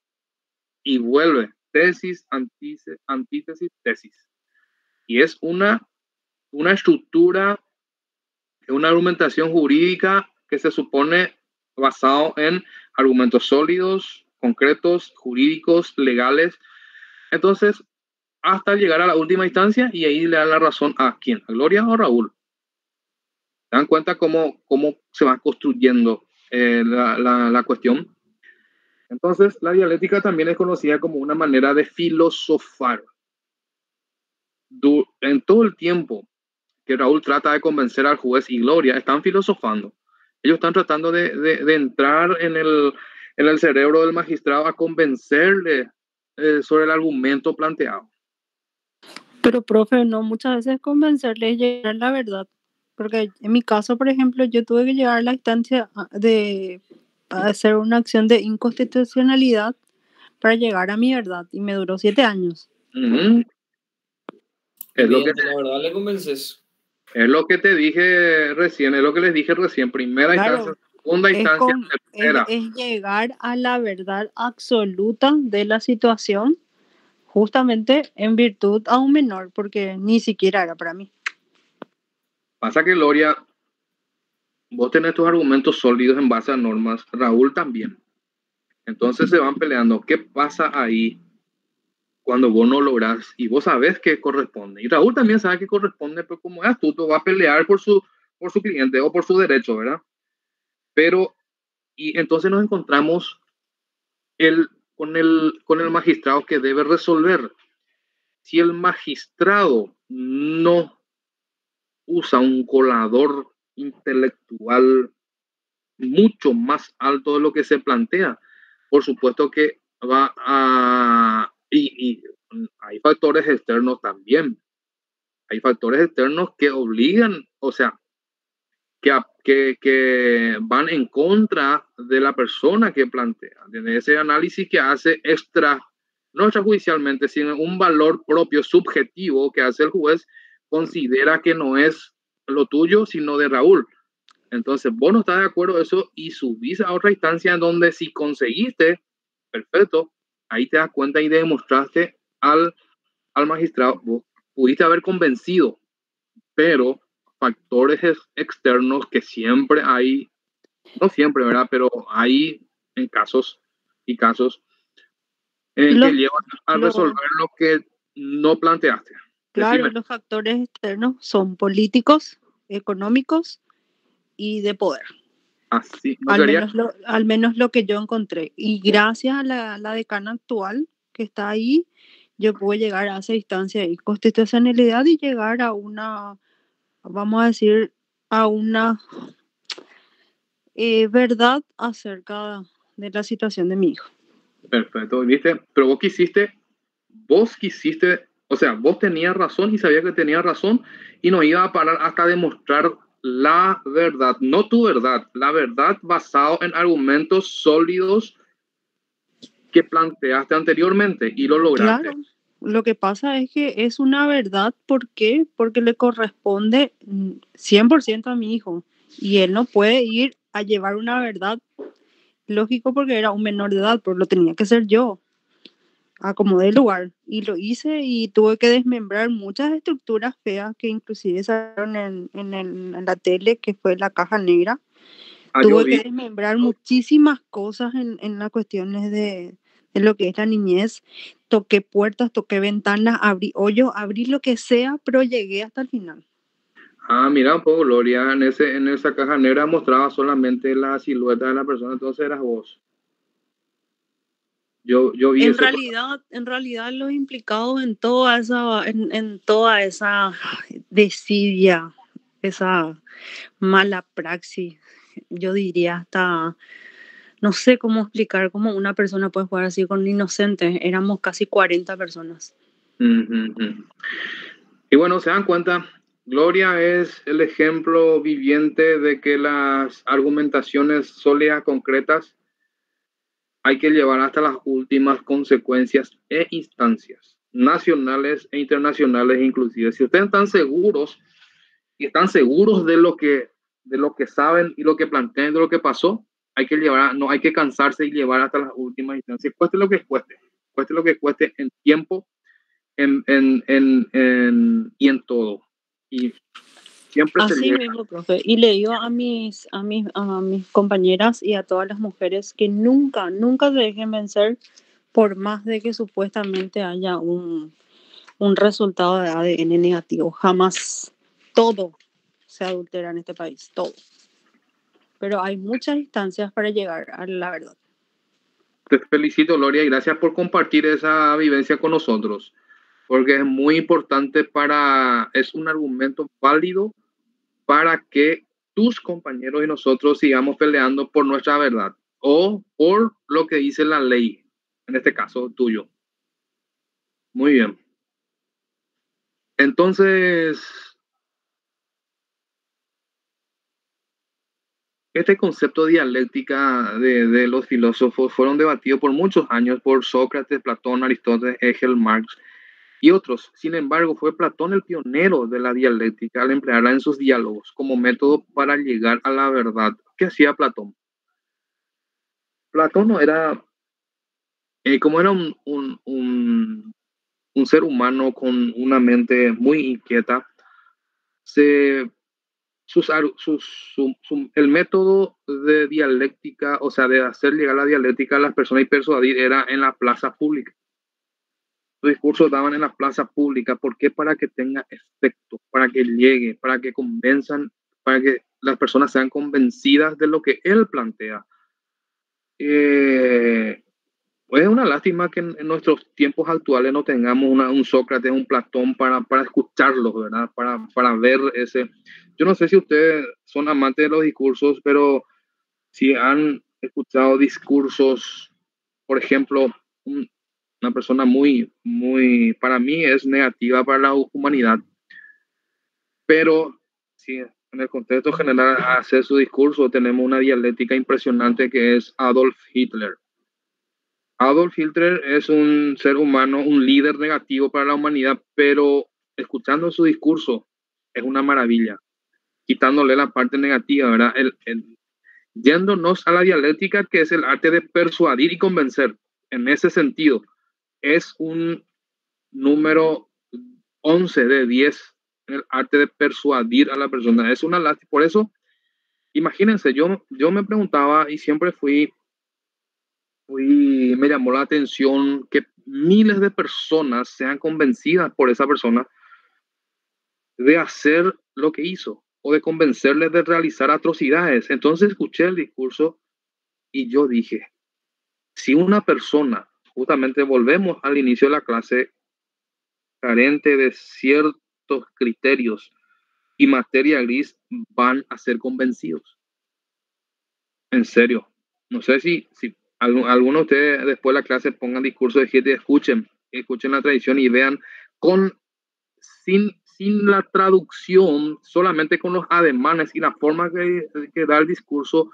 y vuelve tesis, antítesis, tesis. Y es una estructura, una argumentación jurídica que se supone basado en argumentos sólidos, concretos, jurídicos, legales. Entonces, hasta llegar a la última instancia y ahí le dan la razón a quién, a Gloria o Raúl. ¿Se dan cuenta cómo se va construyendo la cuestión? Entonces, la dialéctica también es conocida como una manera de filosofar. En todo el tiempo que Raúl trata de convencer al juez y Gloria, están filosofando. Ellos están tratando de entrar en el cerebro del magistrado a convencerle sobre el argumento planteado. Pero, profe, no muchas veces convencerle es llegar a la verdad. Porque en mi caso, por ejemplo, yo tuve que llegar a la instancia de hacer una acción de inconstitucionalidad para llegar a mi verdad. Y me duró 7 años. Uh-huh. La verdad le convences. Es lo que te dije recién, es lo que les dije recién. Primera instancia, segunda instancia, tercera. Es llegar a la verdad absoluta de la situación, justamente en virtud a un menor, porque ni siquiera era para mí. Pasa que, Gloria, vos tenés tus argumentos sólidos en base a normas, Raúl también. Entonces se van peleando. ¿Qué pasa ahí cuando vos no lográs y vos sabés que corresponde? Y Raúl también sabe que corresponde, pero como es astuto, va a pelear por su cliente o por su derecho, ¿verdad? Pero, y entonces nos encontramos con el magistrado que debe resolver. Si el magistrado no usa un colador intelectual mucho más alto de lo que se plantea, por supuesto que va a... Y hay factores externos también. Hay factores externos que obligan, o sea, que van en contra de la persona que plantea. Desde ese análisis que hace no extrajudicialmente, sino un valor propio subjetivo que hace el juez, considera que no es lo tuyo, sino de Raúl. Entonces, vos no estás de acuerdo con eso y subís a otra instancia en donde si conseguiste, perfecto, ahí te das cuenta y demostraste al magistrado, vos pudiste haber convencido, pero factores externos que siempre hay No siempre, ¿verdad? Pero hay en casos y casos en que Los, llevan a los, resolver lo que no planteaste. claro, Decime. los factores externos son políticos, económicos y de poder. Así, no quería. Al menos lo que yo encontré. Y gracias a la decana actual que está ahí, yo pude llegar a esa instancia y constitucionalidad y llegar a una, vamos a decir, a una verdad acerca de la situación de mi hijo. Perfecto, ¿viste? Pero vos quisiste, o sea, vos tenías razón y sabías que tenías razón y no iba a parar hasta demostrar la verdad, no tu verdad, la verdad basado en argumentos sólidos que planteaste anteriormente y lo lograste. Claro, lo que pasa es que es una verdad, ¿por qué? Porque le corresponde 100% a mi hijo y él no puede ir a llevar una verdad, lógico, porque era un menor de edad, pero lo tenía que ser yo. Acomodé el lugar y lo hice y tuve que desmembrar muchas estructuras feas que inclusive salieron en la tele, que fue la caja negra. Yo Tuve vi, que desmembrar muchísimas cosas en las cuestiones de lo que es la niñez. Toqué puertas, toqué ventanas, abrí hoyos, abrí lo que sea, pero llegué hasta el final. mira un poco, Gloria, en esa caja negra mostraba solamente la silueta de la persona, entonces eras vos. Yo vi En ese. realidad los implicados en toda esa desidia, esa mala praxis, yo diría hasta, no sé cómo explicar cómo una persona puede jugar así con inocentes. Éramos casi 40 personas. Y bueno, se dan cuenta, Gloria es el ejemplo viviente de que las argumentaciones sólidas, concretas, hay que llevar hasta las últimas consecuencias e instancias, nacionales e internacionales inclusive. Si ustedes están seguros y están seguros de lo que saben y lo que plantean de lo que pasó, hay que llevar, no hay que cansarse y llevar hasta las últimas instancias, cueste lo que cueste en tiempo y en todo. Y siempre se Así llega. mismo, profe. Y le digo a mis compañeras y a todas las mujeres que nunca, nunca se dejen vencer por más de que supuestamente haya un resultado de ADN negativo. Jamás. Todo se adultera en este país, todo. Pero hay muchas instancias para llegar a la verdad. Te felicito, Gloria, y gracias por compartir esa vivencia con nosotros, porque es muy importante es un argumento válido para que tus compañeros y nosotros sigamos peleando por nuestra verdad o por lo que dice la ley, en este caso tuyo. Muy bien. Entonces, este concepto de dialéctica de los filósofos fueron debatidos por muchos años por Sócrates, Platón, Aristóteles, Hegel, Marx y otros. Sin embargo, fue Platón el pionero de la dialéctica al emplearla en sus diálogos como método para llegar a la verdad. ¿Qué hacía Platón? Platón no era, como era un ser humano con una mente muy inquieta, el método de dialéctica, o sea, de hacer llegar la dialéctica a las personas y persuadir era en la plaza pública. Los discursos daban en la plaza pública. ¿Por qué? Para que tenga efecto, para que llegue, para que convenzan, para que las personas sean convencidas de lo que él plantea. Es una lástima que en nuestros tiempos actuales no tengamos un Sócrates, un Platón para escucharlos, ¿verdad? Para ver ese. Yo no sé si ustedes son amantes de los discursos, pero si han escuchado discursos, por ejemplo, una persona para mí es negativa para la humanidad, pero si en el contexto general hace su discurso, tenemos una dialéctica impresionante que es Adolf Hitler. Adolf Hitler es un ser humano, un líder negativo para la humanidad, pero escuchando su discurso es una maravilla, quitándole la parte negativa, ¿verdad? Yéndonos a la dialéctica, que es el arte de persuadir y convencer. En ese sentido, es un número 11 de 10 en el arte de persuadir a la persona. Es una lástima. Por eso Imagínense, yo me preguntaba y siempre me llamó la atención que miles de personas sean convencidas por esa persona de hacer lo que hizo o de convencerles de realizar atrocidades. Entonces escuché el discurso y yo dije, si una persona, justamente volvemos al inicio de la clase, carente de ciertos criterios y materia gris, van a ser convencidos. En serio. No sé si alguno de ustedes después de la clase pongan discurso de gente, escuchen la tradición y vean sin la traducción, solamente con los ademanes y la forma que da el discurso,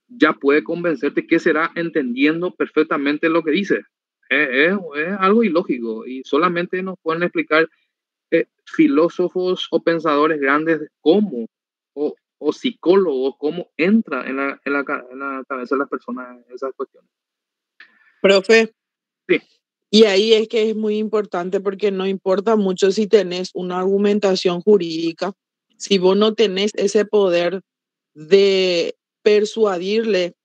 ya puede convencerte que será entendiendo perfectamente lo que dice. Es algo ilógico y solamente nos pueden explicar filósofos o pensadores grandes cómo, o psicólogos, cómo entra en la cabeza de las personas esas cuestiones. Profe, Sí. y ahí es que es muy importante porque no importa mucho si tenés una argumentación jurídica, si vos no tenés ese poder de persuadirle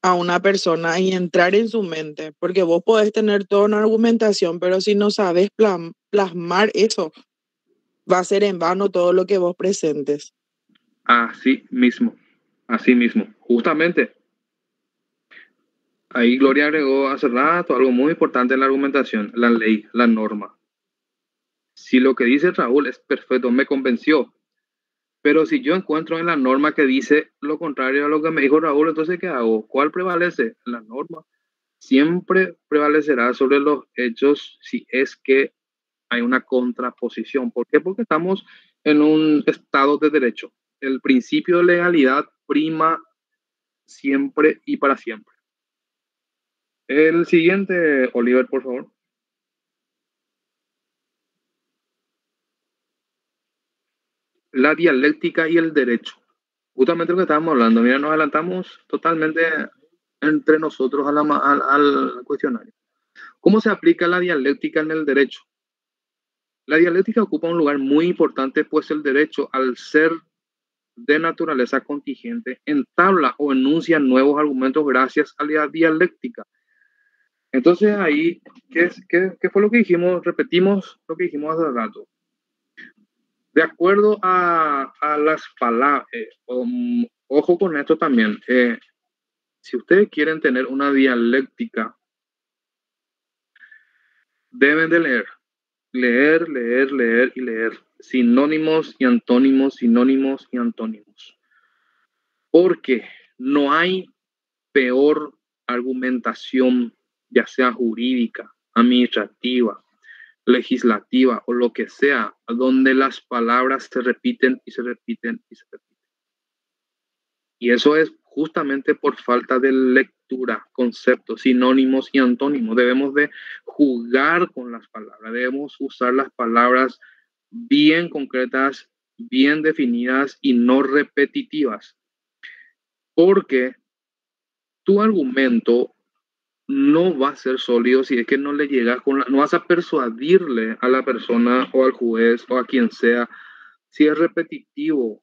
a una persona y entrar en su mente, porque vos podés tener toda una argumentación, pero si no sabes plasmar eso, va a ser en vano todo lo que vos presentes. Así mismo, justamente. Ahí Gloria agregó hace rato algo muy importante en la argumentación, la ley, la norma. Si lo que dice Raúl es perfecto, me convenció, pero si yo encuentro en la norma que dice lo contrario a lo que me dijo Raúl, entonces ¿qué hago? ¿Cuál prevalece? La norma siempre prevalecerá sobre los hechos si es que hay una contraposición. ¿Por qué? Porque estamos en un estado de derecho. El principio de legalidad prima siempre y para siempre. El siguiente, Oliver, por favor. La dialéctica y el derecho. Justamente lo que estábamos hablando. Mira, nos adelantamos totalmente entre nosotros al cuestionario. ¿Cómo se aplica la dialéctica en el derecho? La dialéctica ocupa un lugar muy importante, pues el derecho, al ser de naturaleza contingente, entabla o enuncia nuevos argumentos gracias a la dialéctica. Entonces ahí, ¿qué fue lo que dijimos? Repetimos lo que dijimos hace rato. De acuerdo a las palabras, ojo con esto también, si ustedes quieren tener una dialéctica, deben de leer y leer sinónimos y antónimos, porque no hay peor argumentación, ya sea jurídica, administrativa, legislativa o lo que sea, donde las palabras se repiten y se repiten y se repiten. Y eso es justamente por falta de lectura, conceptos, sinónimos y antónimos. Debemos de jugar con las palabras, debemos usar las palabras bien concretas, bien definidas y no repetitivas. Porque tu argumento no va a ser sólido si es que no le llegas no vas a persuadirle a la persona o al juez o a quien sea si es repetitivo.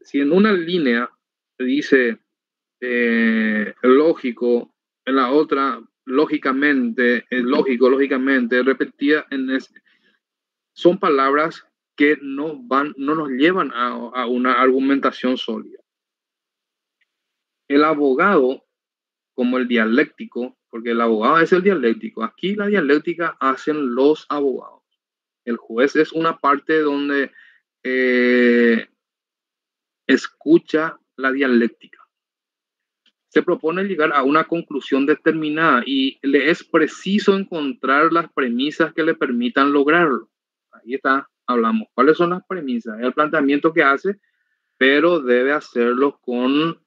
Si en una línea dice lógico, en la otra lógicamente, lógicamente, repetida son palabras que no nos llevan a una argumentación sólida. El abogado, como el dialéctico, porque el abogado es el dialéctico, aquí la dialéctica hacen los abogados. El juez es una parte donde escucha la dialéctica. Se propone llegar a una conclusión determinada y le es preciso encontrar las premisas que le permitan lograrlo. Ahí está, hablamos. ¿Cuáles son las premisas? El planteamiento que hace, pero debe hacerlo con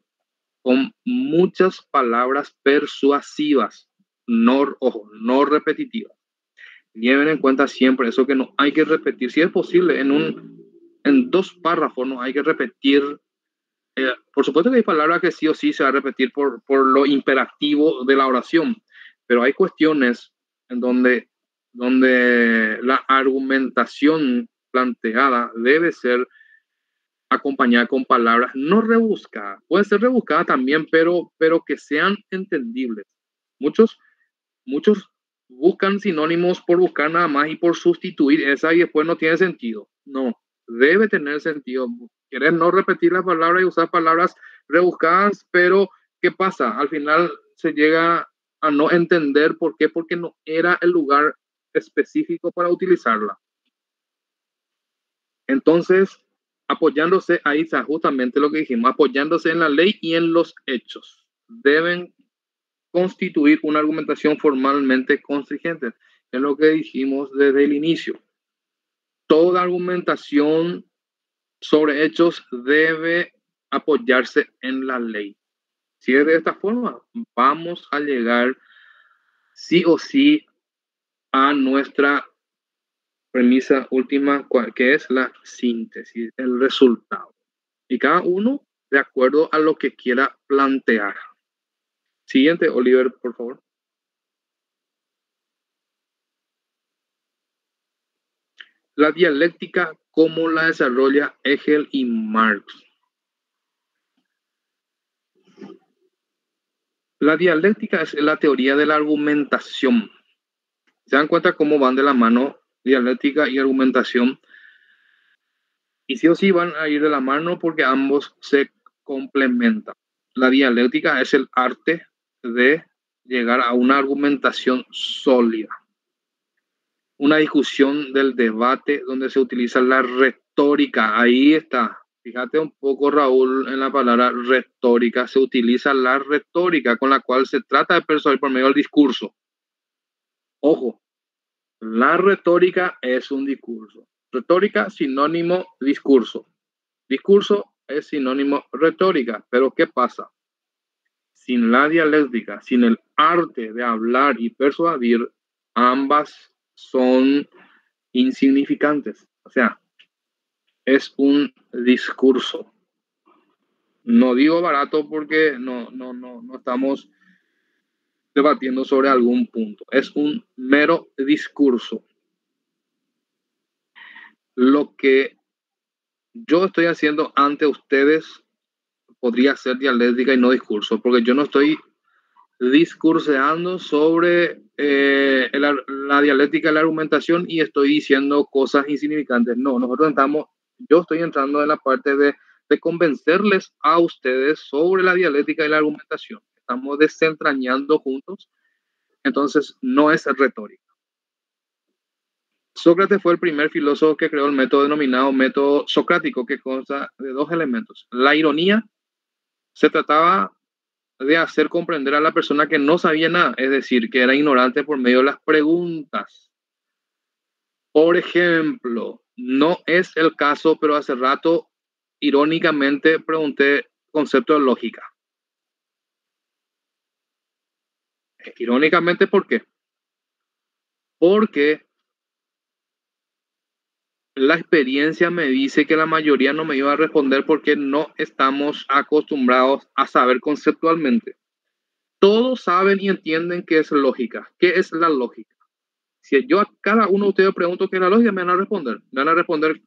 muchas palabras persuasivas, no repetitivas. Lleven en cuenta siempre eso, que no hay que repetir. Si es posible, en 2 párrafos no hay que repetir. Por supuesto que hay palabras que sí o sí se va a repetir por lo imperativo de la oración, pero hay cuestiones en donde la argumentación planteada debe ser acompañada con palabras no rebuscadas. Puede ser rebuscada también, pero que sean entendibles. Muchos buscan sinónimos por buscar nada más y por sustituir esa y después no tiene sentido. No, debe tener sentido. Quieres no repetir las palabras y usar palabras rebuscadas, pero ¿qué pasa? Al final se llega a no entender por qué, porque no era el lugar específico para utilizarla. Entonces, apoyándose, ahí está justamente lo que dijimos, apoyándose en la ley y en los hechos. Deben constituir una argumentación formalmente constringente. Es lo que dijimos desde el inicio. Toda argumentación sobre hechos debe apoyarse en la ley. Si es de esta forma, vamos a llegar sí o sí a nuestra premisa última, que es la síntesis, el resultado. Y cada uno de acuerdo a lo que quiera plantear. Siguiente, Oliver, por favor. La dialéctica, ¿cómo la desarrolla Hegel y Marx? La dialéctica es la teoría de la argumentación. ¿Se dan cuenta cómo van de la mano dialéctica y argumentación? Y sí o sí van a ir de la mano porque ambos se complementan. La dialéctica es el arte de llegar a una argumentación sólida. Una discusión del debate donde se utiliza la retórica. Ahí está. Fíjate un poco, Raúl, en la palabra retórica. Se utiliza la retórica con la cual se trata de persuadir por medio del discurso. Ojo, la retórica es un discurso. Retórica, sinónimo, discurso. Discurso es sinónimo retórica. Pero ¿qué pasa? Sin la dialéctica, sin el arte de hablar y persuadir, ambas son insignificantes. O sea, es un discurso. No digo barato porque no estamos debatiendo sobre algún punto. Es un mero discurso. Lo que yo estoy haciendo ante ustedes podría ser dialéctica y no discurso, porque yo no estoy discurseando sobre la dialéctica y la argumentación y estoy diciendo cosas insignificantes. No, yo estoy entrando en la parte de convencerles a ustedes sobre la dialéctica y la argumentación. Estamos desentrañando juntos, entonces no es retórica. Sócrates fue el primer filósofo que creó el método denominado método socrático, que consta de dos elementos. La ironía. Se trataba de hacer comprender a la persona que no sabía nada, es decir, que era ignorante por medio de las preguntas. Por ejemplo, no es el caso, pero hace rato irónicamente pregunté concepto de lógica. Irónicamente, ¿por qué? Porque la experiencia me dice que la mayoría no me iba a responder porque no estamos acostumbrados a saber conceptualmente. Todos saben y entienden qué es lógica. ¿Qué es la lógica? Si yo a cada uno de ustedes pregunto qué es la lógica, me van a responder. Me van a responder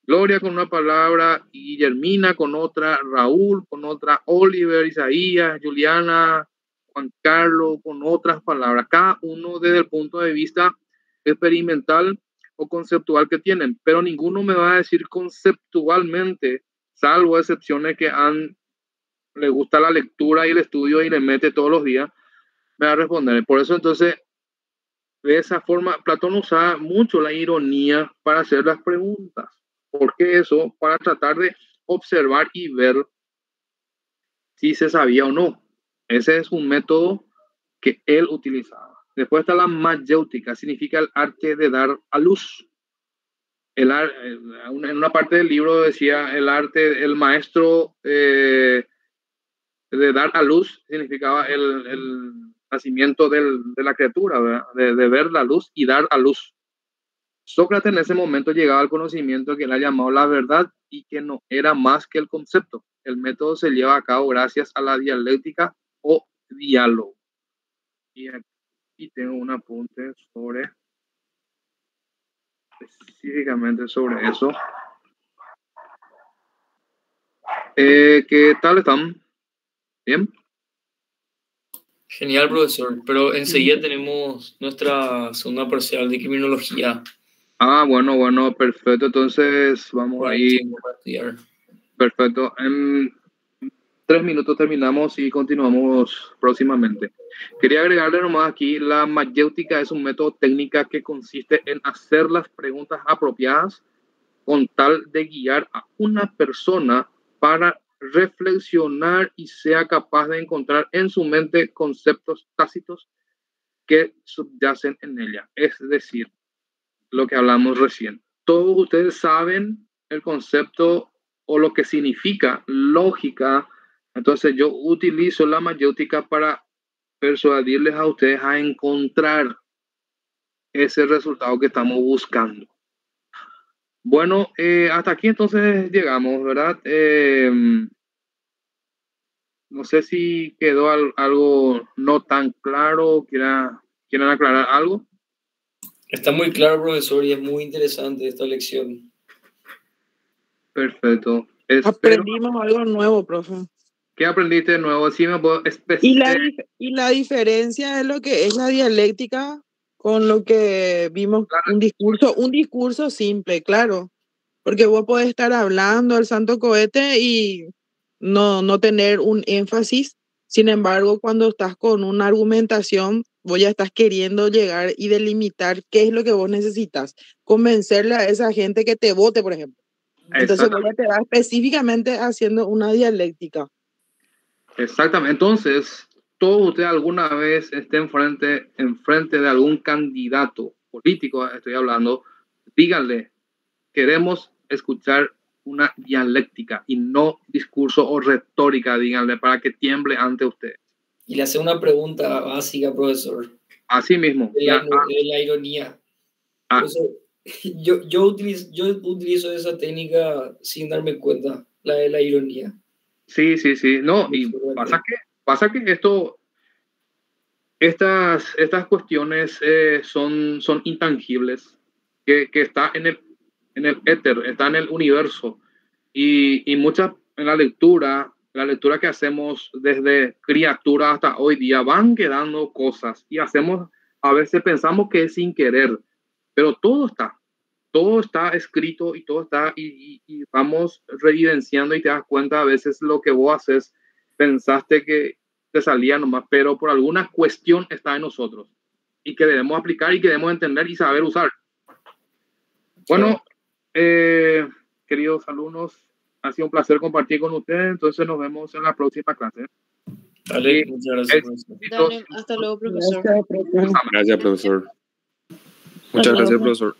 Gloria con una palabra, Guillermina con otra, Raúl con otra, Oliver, Isaías, Juliana, Juan Carlos con otras palabras. Cada uno desde el punto de vista experimental o conceptual que tienen. Pero ninguno me va a decir conceptualmente, salvo excepciones que le gusta la lectura y el estudio y le mete todos los días, me va a responder. Por eso entonces, de esa forma, Platón usaba mucho la ironía para hacer las preguntas. ¿Por qué eso? Para tratar de observar y ver si se sabía o no. Ese es un método que él utilizaba. Después está la mayéutica, significa el arte de dar a luz. En una parte del libro decía el arte, el maestro de dar a luz significaba el nacimiento de la criatura, ¿verdad? De ver la luz y dar a luz. Sócrates en ese momento llegaba al conocimiento que él ha llamado la verdad y que no era más que el concepto. El método se lleva a cabo gracias a la dialéctica o diálogo. Y aquí tengo un apunte específicamente sobre eso. ¿Qué tal están? ¿Bien? Genial, profesor. Pero enseguida tenemos nuestra segunda parcial de criminología. Bueno, perfecto. Entonces vamos Por ahí. tiempo para estudiar. Perfecto. En 3 minutos terminamos y continuamos próximamente. Quería agregarle nomás aquí, la mayéutica es un método técnico que consiste en hacer las preguntas apropiadas con tal de guiar a una persona para reflexionar y sea capaz de encontrar en su mente conceptos tácitos que subyacen en ella. Es decir, lo que hablamos recién. Todos ustedes saben el concepto o lo que significa lógica. Entonces yo utilizo la mayéutica para persuadirles a ustedes a encontrar ese resultado que estamos buscando. Bueno, hasta aquí entonces llegamos, ¿verdad? No sé si quedó algo no tan claro. ¿Quieren aclarar algo? Está muy claro, profesor, y es muy interesante esta lección. Perfecto. Aprendimos algo nuevo, profe. ¿Qué aprendiste de nuevo? Sí, me puedo Y la diferencia es lo que es la dialéctica con lo que vimos, Claro. un discurso simple, claro. Porque vos podés estar hablando al santo cohete y no tener un énfasis. Sin embargo, cuando estás con una argumentación, vos ya estás queriendo llegar y delimitar qué es lo que vos necesitas. Convencerle a esa gente que te vote, por ejemplo. Entonces vos ya te vas específicamente haciendo una dialéctica. Exactamente. Entonces, todos ustedes alguna vez estén enfrente de algún candidato político, estoy hablando, díganle, queremos escuchar una dialéctica y no discurso o retórica, díganle, para que tiemble ante ustedes. Y le hace una pregunta básica, profesor. Así mismo. De la ironía. Profesor, yo utilizo esa técnica sin darme cuenta, la de la ironía. Sí. No, y pasa que estas cuestiones son intangibles, que está en el éter, está en el universo. Y muchas en la lectura que hacemos desde criatura hasta hoy día, van quedando cosas y a veces pensamos que es sin querer, pero todo está escrito y todo está, y vamos revivenciando y te das cuenta a veces lo que vos haces, pensaste que te salía nomás, pero por alguna cuestión está en nosotros y que debemos aplicar y que debemos entender y saber usar. Bueno, queridos alumnos, ha sido un placer compartir con ustedes, entonces nos vemos en la próxima clase. Dale, muchas gracias, profesor. Dale, hasta luego, profesor. Gracias, profesor. Muchas gracias, profesor.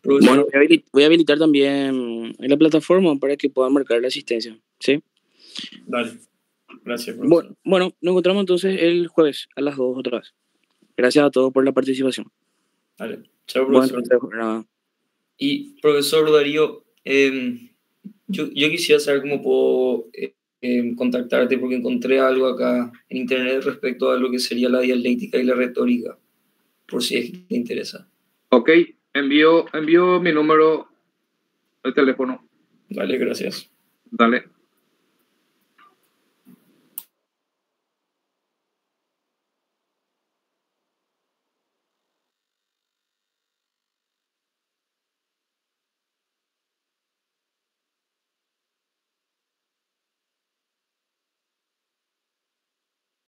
Bueno, voy a habilitar también en la plataforma para que puedan marcar la asistencia, ¿sí? Dale, gracias, profesor. Bueno, nos encontramos entonces el jueves a las 2 otra vez. Gracias a todos por la participación. Dale, chao, profesor. Bueno, y profesor Darío, yo quisiera saber cómo puedo contactarte, porque encontré algo acá en internet respecto a lo que sería la dialéctica y la retórica, por si es que te interesa. Ok, envío mi número de teléfono. Dale, gracias. Dale.